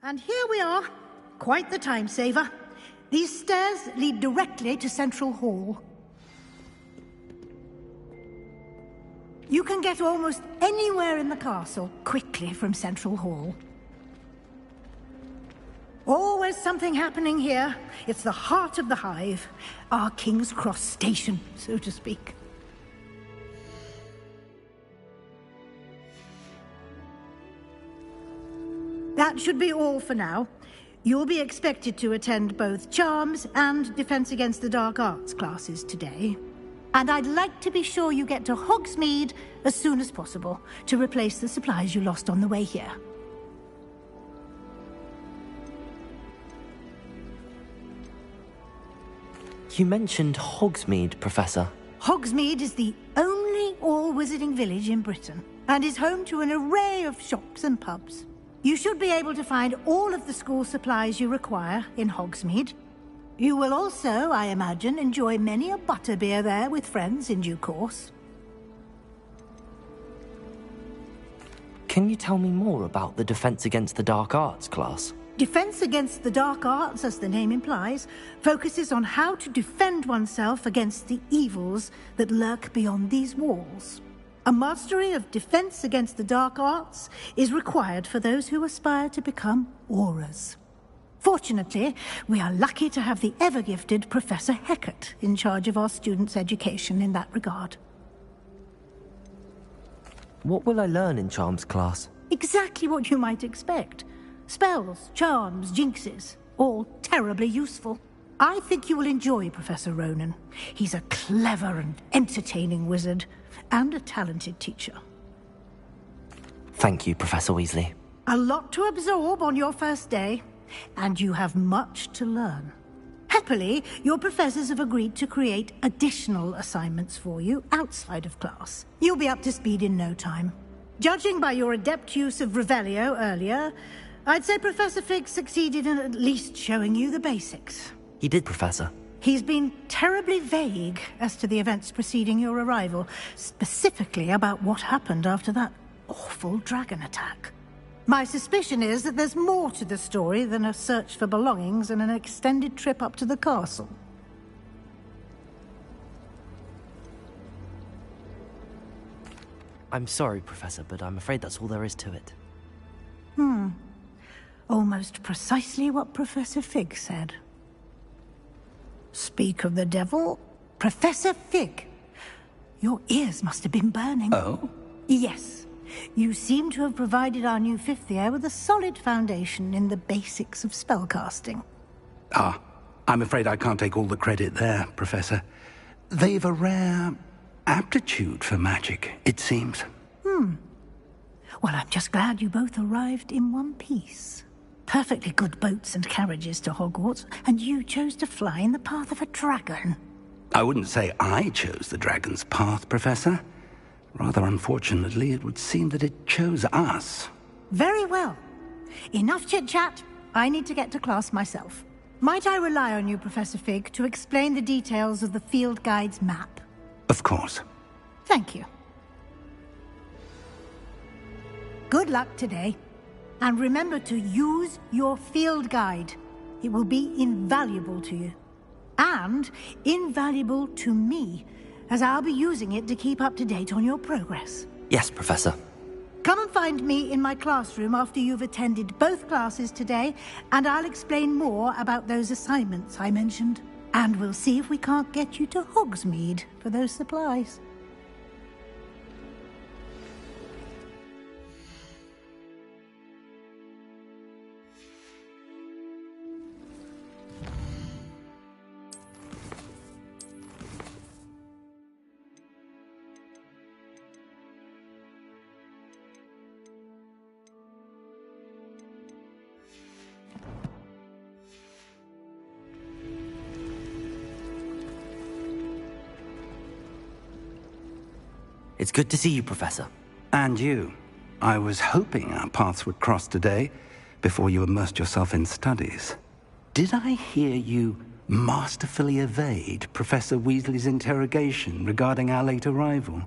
And here we are. Quite the time saver. These stairs lead directly to Central Hall. You can get almost anywhere in the castle quickly from Central Hall. Always something happening here. It's the heart of the hive. Our King's Cross station, so to speak. That should be all for now. You'll be expected to attend both Charms and Defense Against the Dark Arts classes today. And I'd like to be sure you get to Hogsmeade as soon as possible to replace the supplies you lost on the way here. You mentioned Hogsmeade, Professor. Hogsmeade is the only all-wizarding village in Britain and is home to an array of shops and pubs. You should be able to find all of the school supplies you require in Hogsmeade. You will also, I imagine, enjoy many a butterbeer there with friends in due course. Can you tell me more about the Defense Against the Dark Arts class? Defense Against the Dark Arts, as the name implies, focuses on how to defend oneself against the evils that lurk beyond these walls. A mastery of Defense Against the Dark Arts is required for those who aspire to become Aurors. Fortunately, we are lucky to have the ever-gifted Professor Hecat in charge of our students' education in that regard. What will I learn in Charms class? Exactly what you might expect. Spells, charms, jinxes, all terribly useful. I think you will enjoy Professor Ronan. He's a clever and entertaining wizard, and a talented teacher. Thank you, Professor Weasley. A lot to absorb on your first day, and you have much to learn. Happily, your professors have agreed to create additional assignments for you outside of class. You'll be up to speed in no time. Judging by your adept use of Revelio earlier, I'd say Professor Fig succeeded in at least showing you the basics. He did, Professor. He's been terribly vague as to the events preceding your arrival, specifically about what happened after that awful dragon attack. My suspicion is that there's more to the story than a search for belongings and an extended trip up to the castle. I'm sorry, Professor, but I'm afraid that's all there is to it. Almost precisely what Professor Fig said. Speak of the devil, Professor Fig. Your ears must have been burning. Oh? Yes. You seem to have provided our new fifth year with a solid foundation in the basics of spellcasting. Ah, I'm afraid I can't take all the credit there, Professor. They've a rare aptitude for magic, it seems. Well, I'm just glad you both arrived in one piece. Perfectly good boats and carriages to Hogwarts, and you chose to fly in the path of a dragon. I wouldn't say I chose the dragon's path, Professor. Rather unfortunately, it would seem that it chose us. Very well. Enough chit-chat. I need to get to class myself. Might I rely on you, Professor Fig, to explain the details of the field guide's map? Of course. Thank you. Good luck today. And remember to use your field guide. It will be invaluable to you. And invaluable to me, as I'll be using it to keep up to date on your progress. Yes, Professor. Come and find me in my classroom after you've attended both classes today, and I'll explain more about those assignments I mentioned. And we'll see if we can't get you to Hogsmeade for those supplies. It's good to see you, Professor. And you. I was hoping our paths would cross today, before you immersed yourself in studies. Did I hear you masterfully evade Professor Weasley's interrogation regarding our late arrival?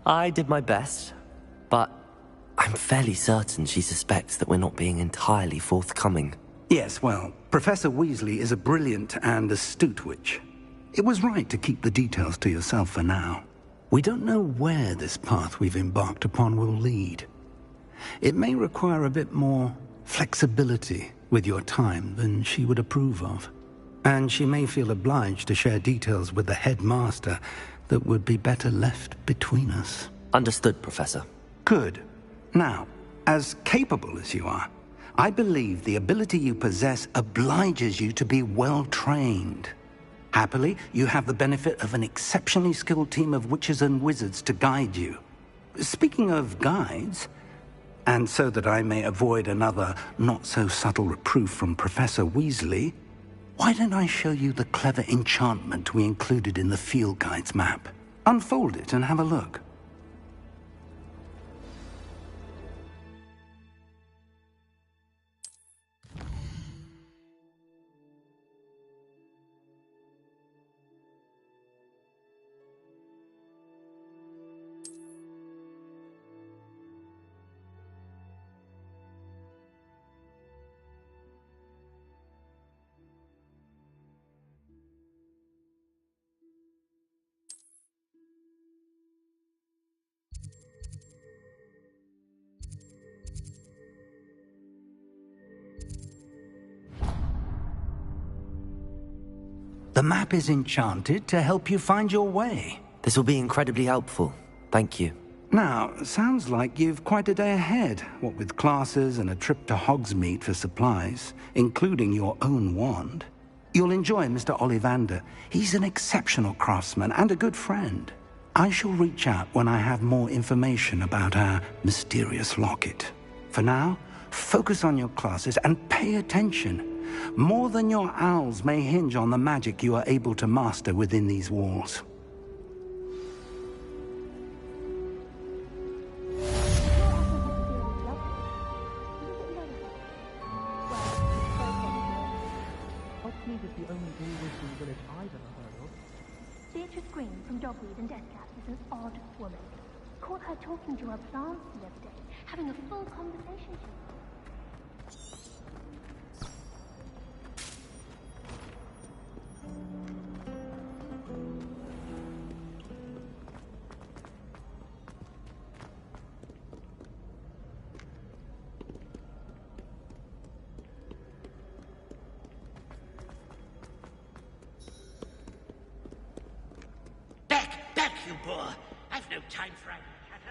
I did my best, but I'm fairly certain she suspects that we're not being entirely forthcoming. Yes, well, Professor Weasley is a brilliant and astute witch. It was right to keep the details to yourself for now. We don't know where this path we've embarked upon will lead. It may require a bit more flexibility with your time than she would approve of. And she may feel obliged to share details with the headmaster that would be better left between us. Understood, Professor. Good. Now, as capable as you are, I believe the ability you possess obliges you to be well-trained. Happily, you have the benefit of an exceptionally skilled team of witches and wizards to guide you. Speaking of guides, and so that I may avoid another not-so-subtle reproof from Professor Weasley, why don't I show you the clever enchantment we included in the field guide's map? Unfold it and have a look. The map is enchanted to help you find your way. This will be incredibly helpful. Thank you. Now, sounds like you've quite a day ahead, what with classes and a trip to Hogsmeade for supplies, including your own wand. You'll enjoy Mr. Ollivander. He's an exceptional craftsman and a good friend. I shall reach out when I have more information about our mysterious locket. For now, focus on your classes and pay attention. More than your owls may hinge on the magic you are able to master within these walls. Beatrice Green from Dogweed and Deathcap is an odd woman. Caught her talking to her plants the other day, having a full conversation. Back, you boor! I've no time for idle chatter.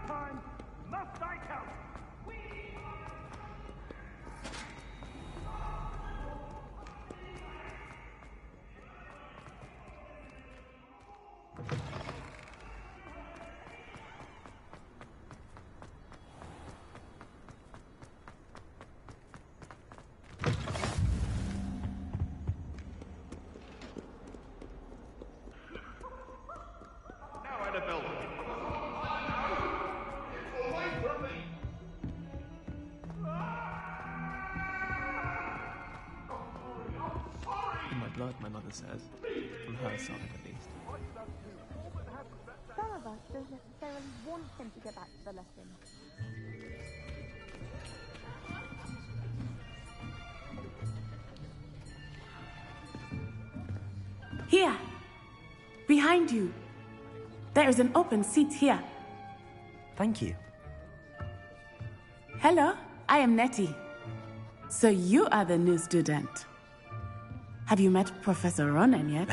time must I count. In my blood, my mother says. From her side, at least. Some of us don't necessarily want him to get back to the lesson. Here! Behind you! There is an open seat here. Thank you. Hello, I am Nettie. So you are the new student. Have you met Professor Ronan yet?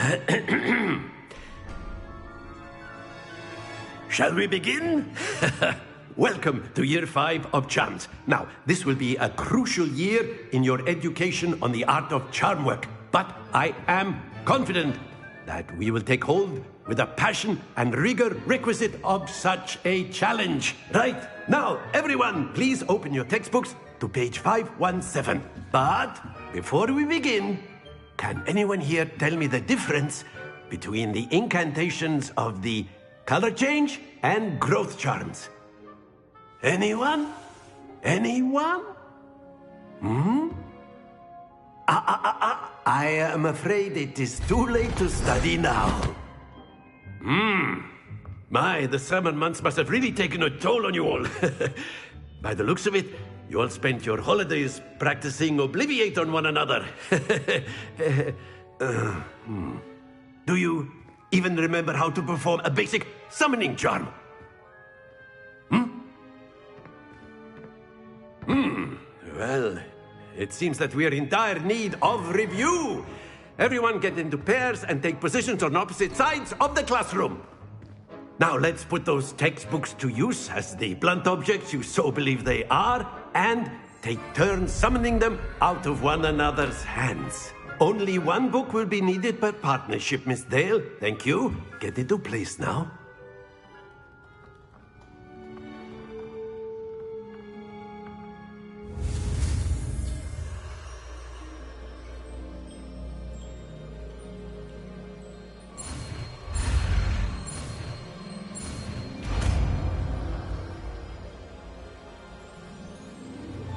Shall we begin? Welcome to Year 5 of Charms. Now, this will be a crucial year in your education on the art of charm work. But I am confident that we will take hold with the passion and rigor requisite of such a challenge. Right, now, everyone, please open your textbooks to page 517. But before we begin, can anyone here tell me the difference between the incantations of the color change and growth charms? Anyone? Anyone? I am afraid it is too late to study now. My, the summer months must have really taken a toll on you all. By the looks of it, you all spent your holidays practicing Obliviate on one another. Do you even remember how to perform a basic summoning charm? Well, it seems that we are in dire need of review. Everyone get into pairs and take positions on opposite sides of the classroom. Now let's put those textbooks to use as the blunt objects you so believe they are, and take turns summoning them out of one another's hands. Only one book will be needed per partnership, Miss Dale. Thank you. Get into place now.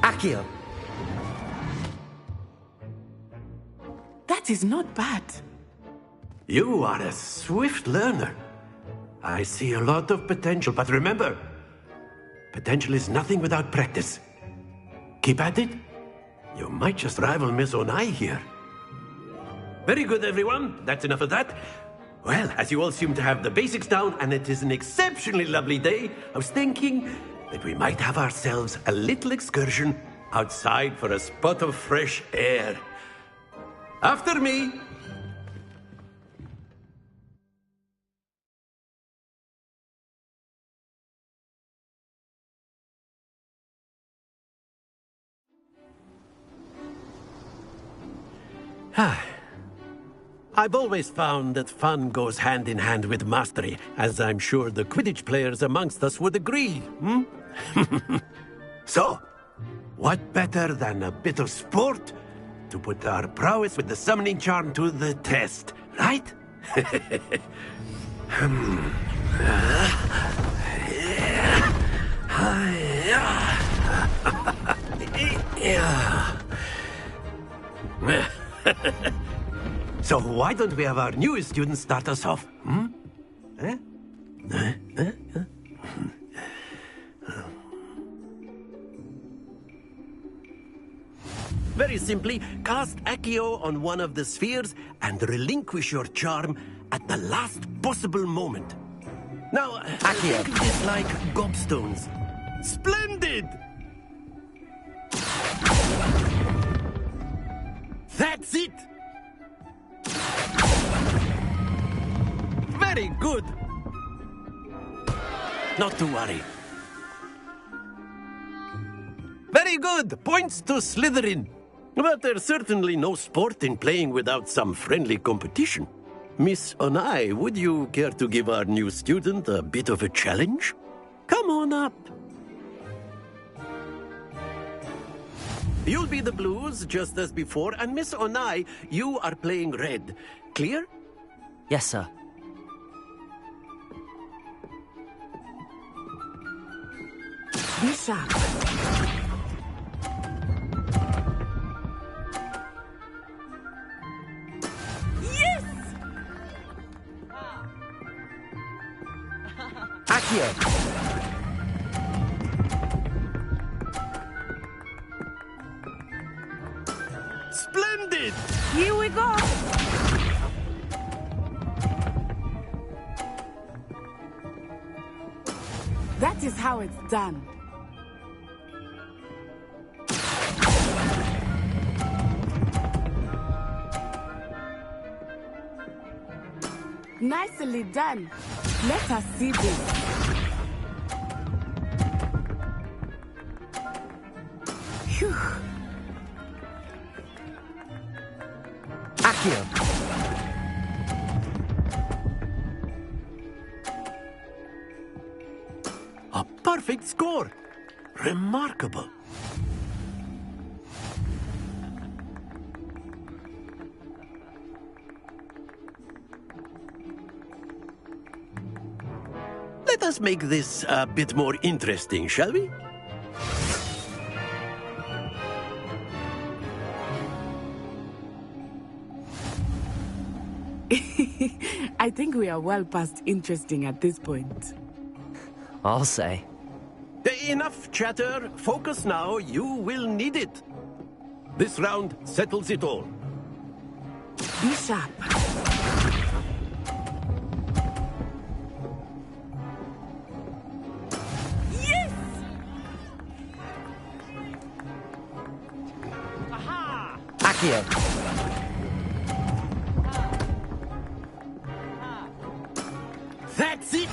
Accio! That is not bad. You are a swift learner. I see a lot of potential, but remember, potential is nothing without practice. Keep at it. You might just rival Miss Onai here. Very good, everyone. That's enough of that. Well, as you all seem to have the basics down, and it is an exceptionally lovely day, I was thinking that we might have ourselves a little excursion outside for a spot of fresh air. After me. I've always found that fun goes hand in hand with mastery, as I'm sure the Quidditch players amongst us would agree, So, what better than a bit of sport to put our prowess with the summoning charm to the test, right? So why don't we have our newest student start us off? Very simply, cast Accio on one of the spheres and relinquish your charm at the last possible moment. Now, Accio. Think of this like gobstones. Splendid! That's it! Very good! Not to worry. good! Points to Slytherin. But there's certainly no sport in playing without some friendly competition. Miss Onai, would you care to give our new student a bit of a challenge? Come on up. You'll be the blues, just as before, and Miss Onai, you are playing red. Clear? Yes, sir. Be sharp. Yes! Accio! Splendid! Here we go! That is how it's done. Nicely done. Let us see this. Phew. Accio! A perfect score! Remarkable! Let us make this a bit more interesting, shall we? I think we are well past interesting at this point. I'll say. Enough chatter. Focus now. You will need it. This round settles it all. Be sharp. Yes! Aha! Accio! That's it!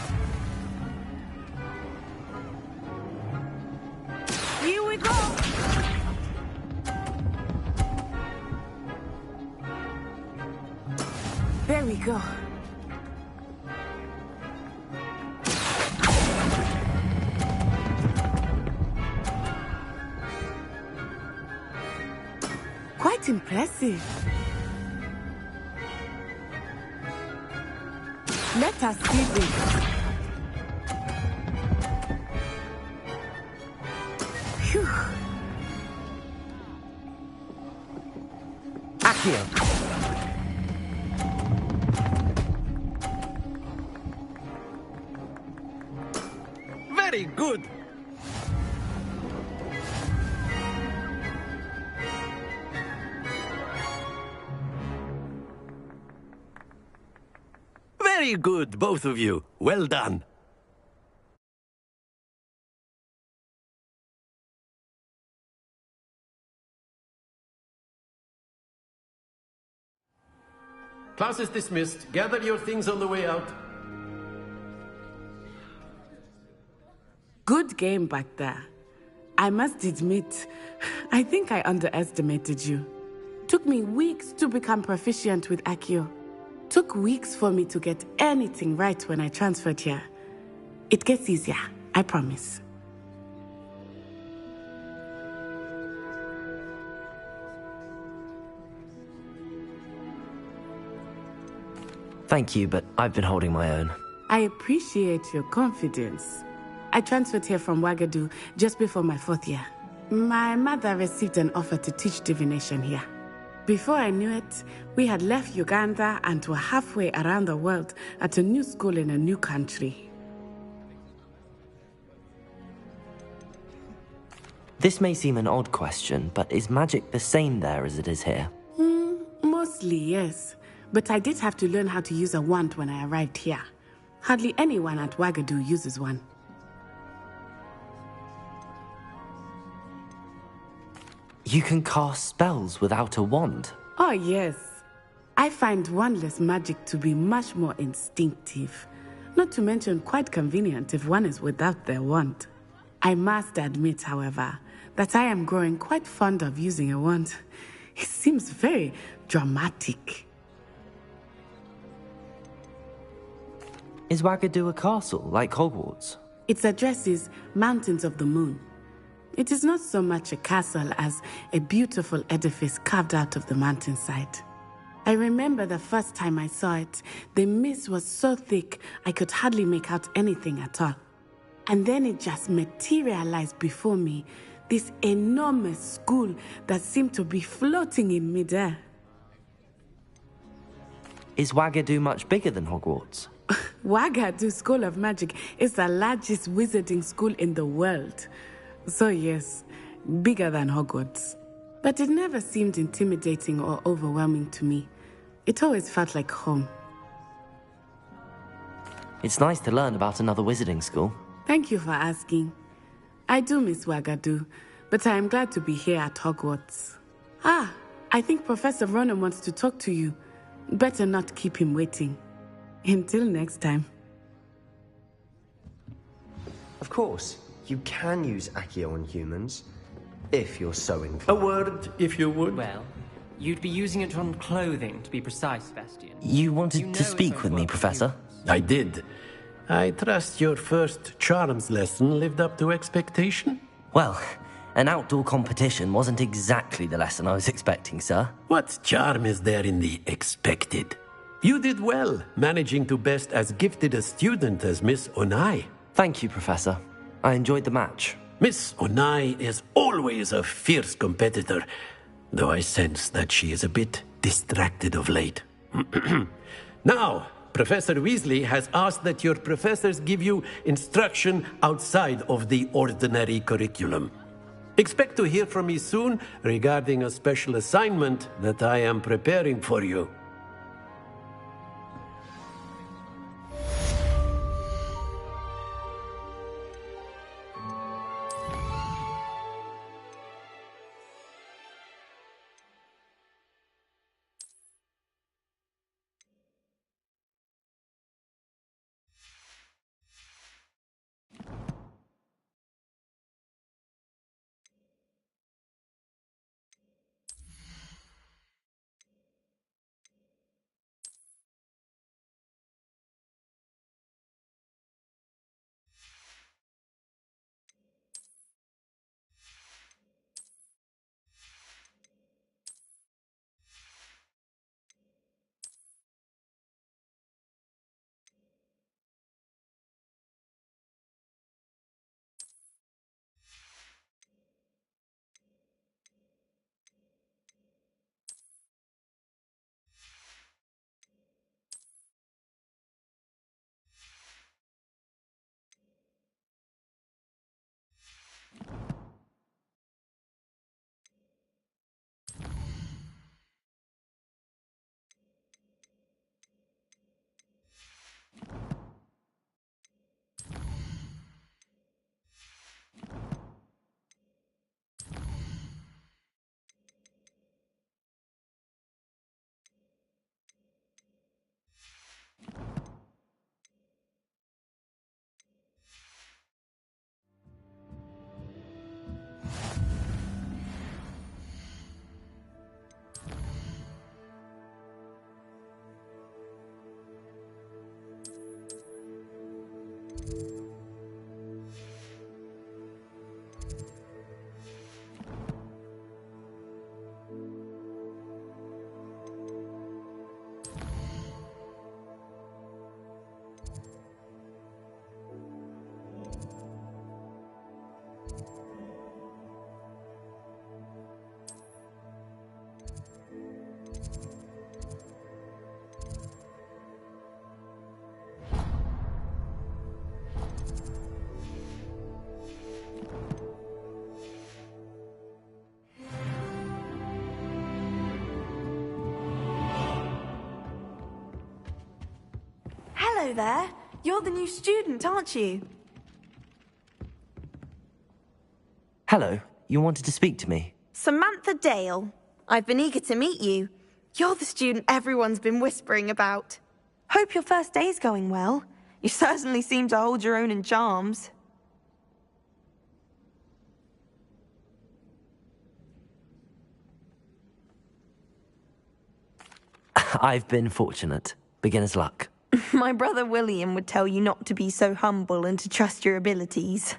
Here we go! There we go. Quite impressive. Let us see this. Phew. Accio! Very good! Very good, both of you. Well done. Class is dismissed. Gather your things on the way out. Good game back there. I must admit, I think I underestimated you. Took me weeks to become proficient with Accio. Took weeks for me to get anything right when I transferred here. It gets easier, I promise. Thank you, but I've been holding my own. I appreciate your confidence. I transferred here from Wagadu just before my 4th year. My mother received an offer to teach divination here. Before I knew it, we had left Uganda and were halfway around the world at a new school in a new country. This may seem an odd question, but is magic the same there as it is here? Mostly, yes. But I did have to learn how to use a wand when I arrived here. Hardly anyone at Wagadu uses one. You can cast spells without a wand? Oh, yes. I find wandless magic to be much more instinctive. Not to mention quite convenient if one is without their wand. I must admit, however, that I am growing quite fond of using a wand. It seems very dramatic. Is Wagadu a castle, like Hogwarts? Its address is Mountains of the Moon. It is not so much a castle as a beautiful edifice carved out of the mountainside. I remember the first time I saw it, the mist was so thick I could hardly make out anything at all. And then it just materialized before me, this enormous school that seemed to be floating in midair. Is Wagadu much bigger than Hogwarts? Wagadu School of Magic is the largest wizarding school in the world. So yes, bigger than Hogwarts. But it never seemed intimidating or overwhelming to me. It always felt like home. It's nice to learn about another wizarding school. Thank you for asking. I do miss Wagadu, but I am glad to be here at Hogwarts. Ah, I think Professor Ronan wants to talk to you. Better not keep him waiting. Until next time. Of course, you can use Accio on humans, if you're so inclined. A word, if you would. Well, you'd be using it on clothing, to be precise, Bastian. You wanted to speak with me, Professor? I did. I trust your first charms lesson lived up to expectation? Well, an outdoor competition wasn't exactly the lesson I was expecting, sir. What charm is there in the expected? You did well, managing to best as gifted a student as Miss Onai. Thank you, Professor. I enjoyed the match. Miss Onai is always a fierce competitor, though I sense that she is a bit distracted of late. Now, Professor Weasley has asked that your professors give you instruction outside of the ordinary curriculum. Expect to hear from me soon regarding a special assignment that I am preparing for you. Hello there. You're the new student, aren't you? Hello. You wanted to speak to me? Samantha Dale. I've been eager to meet you. You're the student everyone's been whispering about. Hope your first day's going well. You certainly seem to hold your own in charms. I've been fortunate. Beginner's luck. My brother William would tell you not to be so humble and to trust your abilities.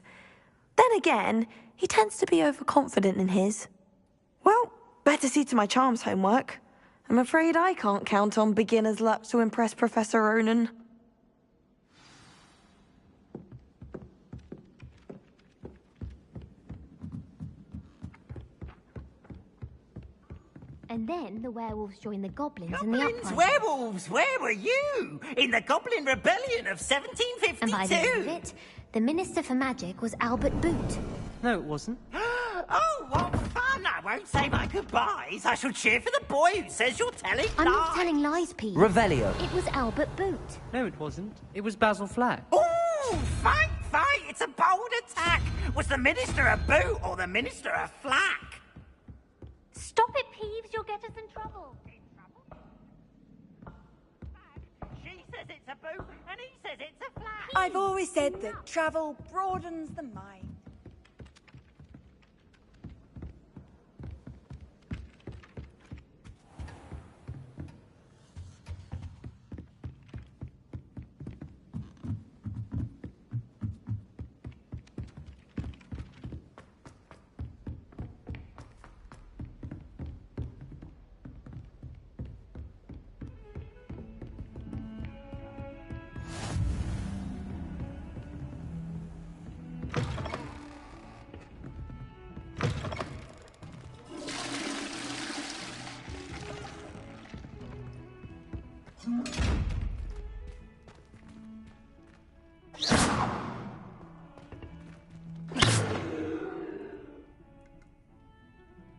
Then again, he tends to be overconfident in his. Well, better see to my charms homework. I'm afraid I can't count on beginner's luck to impress Professor Ronan. And then the werewolves joined the goblins in the Goblins, uprising. werewolves, where were you? In the Goblin Rebellion of 1752? And by the end of it, the Minister for Magic was Albert Boot. No, it wasn't. Oh, what fun! I won't say my goodbyes. I shall cheer for the boy who says you're telling lies. I'm not telling lies, Pete. Revelio. It was Albert Boot. No, it wasn't. It was Basil Flack. Ooh, fight! It's a bold attack. Was the Minister a boot or the Minister a flack? Stop it, Peeves. You'll get us in trouble. She says it's a boot and he says it's a flack. I've always said that travel broadens the mind.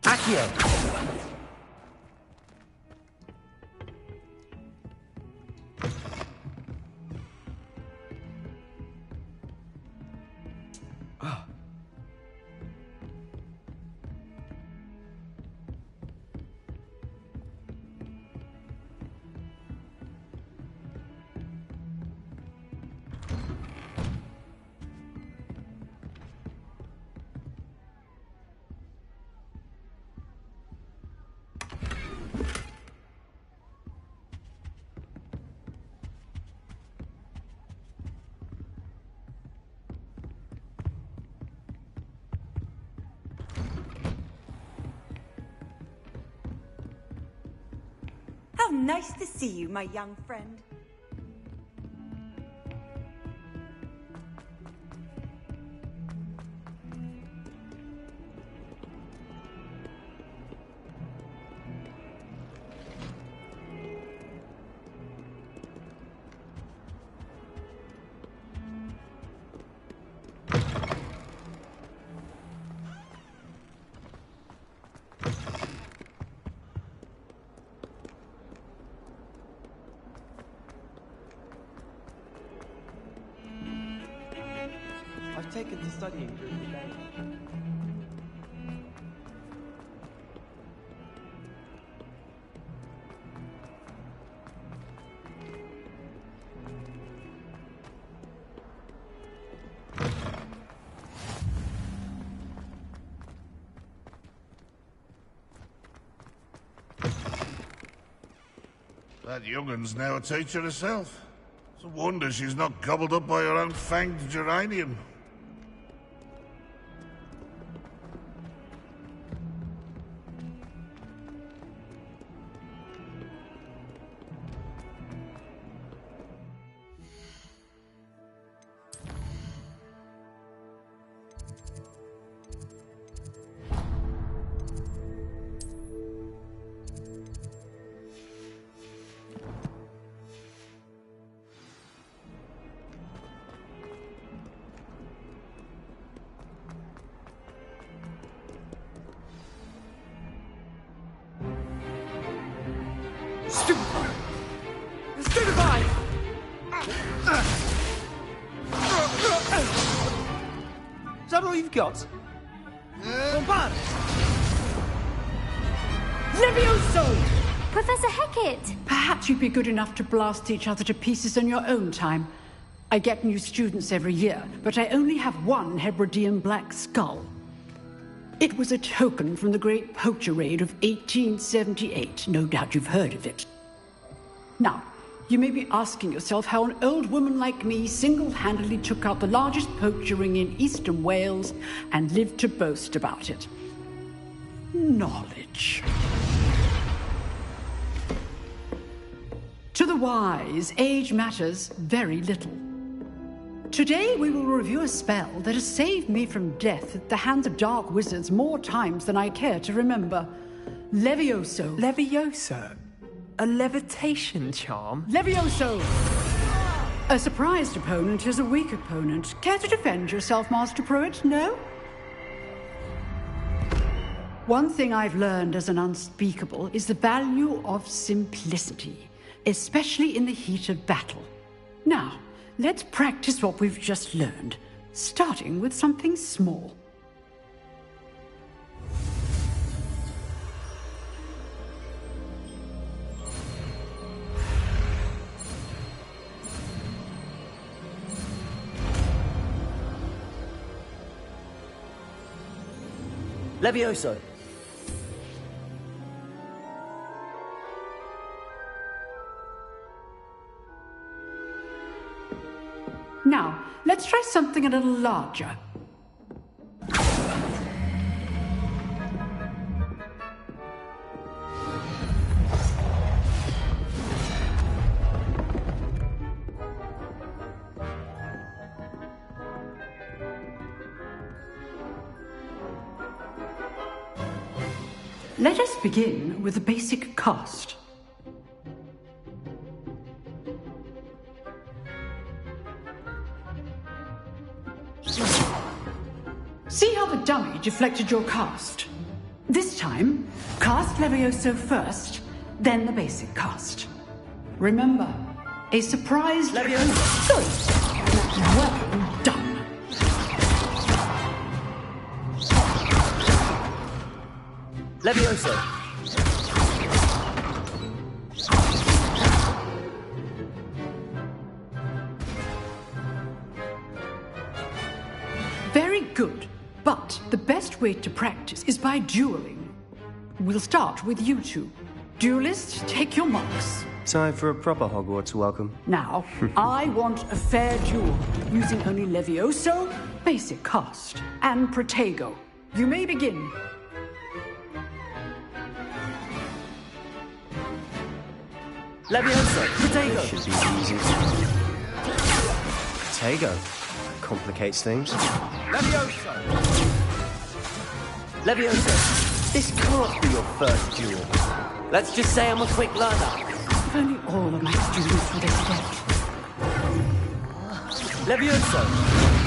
Accio. How nice to see you, my young friend. I've taken to studying during the day. That young'un's now a teacher herself. It's a wonder she's not gobbled up by her own fanged geranium. Stupefy! Is that all you've got? Bombard! Levioso! Professor Hecat! Perhaps you'd be good enough to blast each other to pieces in your own time. I get new students every year, but I only have one Hebridean black skull. It was a token from the Great Poacher Raid of 1878. No doubt you've heard of it. Now, you may be asking yourself how an old woman like me single-handedly took out the largest poacher ring in eastern Wales and lived to boast about it. Knowledge. To the wise, age matters very little. Today we will review a spell that has saved me from death at the hands of dark wizards more times than I care to remember. Levioso. Levioso? A levitation charm? Levioso! A surprised opponent is a weak opponent. Care to defend yourself, Master Pruitt? No? One thing I've learned as an unspeakable is the value of simplicity, especially in the heat of battle. Now, let's practice what we've just learned, starting with something small. Levioso. Now, let's try something a little larger. Let us begin with the basic cast. See how the dummy deflected your cast? This time, cast Levioso first, then the basic cast. Remember, a surprise Levioso. Good. Well done. Levioso. Very good. But the best way to practice is by dueling. We'll start with you two. Duelists, take your marks. Time for a proper Hogwarts welcome. Now, I want a fair duel, using only Levioso, basic cast, and Protego. You may begin. Levioso. Protego. This should be easy. Protego. Complicates things. Levioso. Levioso. This can't be your first duel. Let's just say I'm a quick learner. If only all of my students were this adept. Levioso.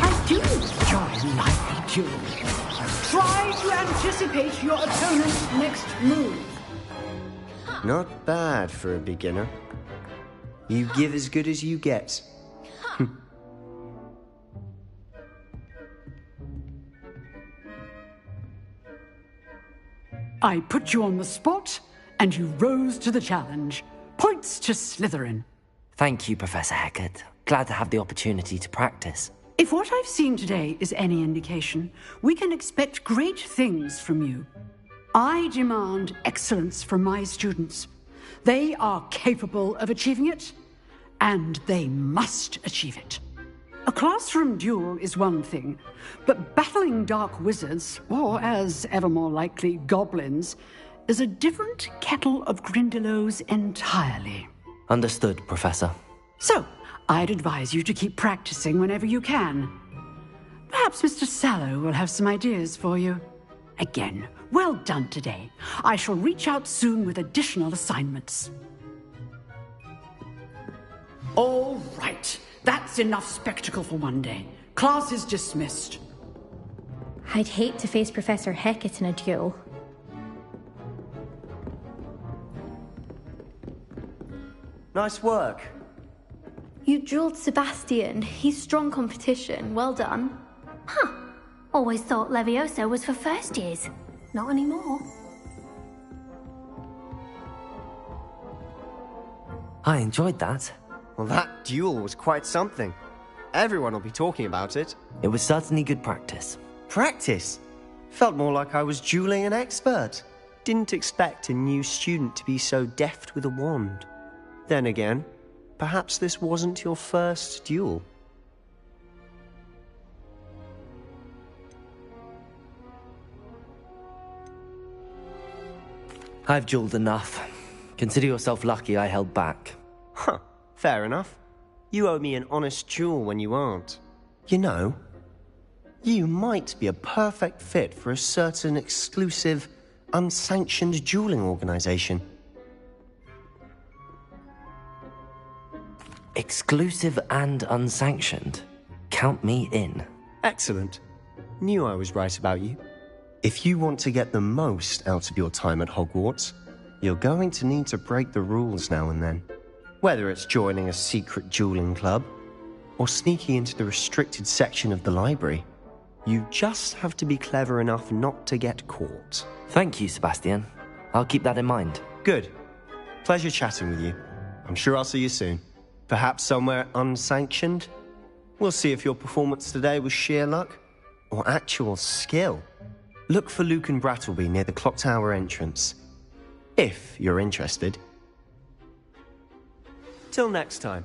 I do enjoy lively duels. Try to anticipate your opponent's next move. Not bad for a beginner. You give as good as you get. I put you on the spot, and you rose to the challenge. Points to Slytherin. Thank you, Professor Hecat. Glad to have the opportunity to practice. If what I've seen today is any indication, we can expect great things from you. I demand excellence from my students. They are capable of achieving it, and they must achieve it. A classroom duel is one thing, but battling dark wizards, or as ever more likely, goblins, is a different kettle of Grindylows entirely. Understood, Professor. So, I'd advise you to keep practicing whenever you can. Perhaps Mr. Sallow will have some ideas for you. Again, well done today. I shall reach out soon with additional assignments. All right. That's enough spectacle for one day. Class is dismissed. I'd hate to face Professor Hecat in a duel. Nice work. You dueled Sebastian. He's strong competition. Well done. Huh. Always thought Levioso was for first years. Not anymore. I enjoyed that. Well, that duel was quite something. Everyone will be talking about it. It was certainly good practice. Practice? Felt more like I was dueling an expert. Didn't expect a new student to be so deft with a wand. Then again, perhaps this wasn't your first duel. I've dueled enough. Consider yourself lucky I held back. Huh, fair enough. You owe me an honest duel when you aren't. You know, you might be a perfect fit for a certain exclusive, unsanctioned dueling organization. Exclusive and unsanctioned? Count me in. Excellent. Knew I was right about you. If you want to get the most out of your time at Hogwarts, you're going to need to break the rules now and then. Whether it's joining a secret dueling club, or sneaking into the restricted section of the library, you just have to be clever enough not to get caught. Thank you, Sebastian. I'll keep that in mind. Good. Pleasure chatting with you. I'm sure I'll see you soon. Perhaps somewhere unsanctioned? We'll see if your performance today was sheer luck, or actual skill. Look for Luke and Brattleby near the clock tower entrance, if you're interested. Till next time.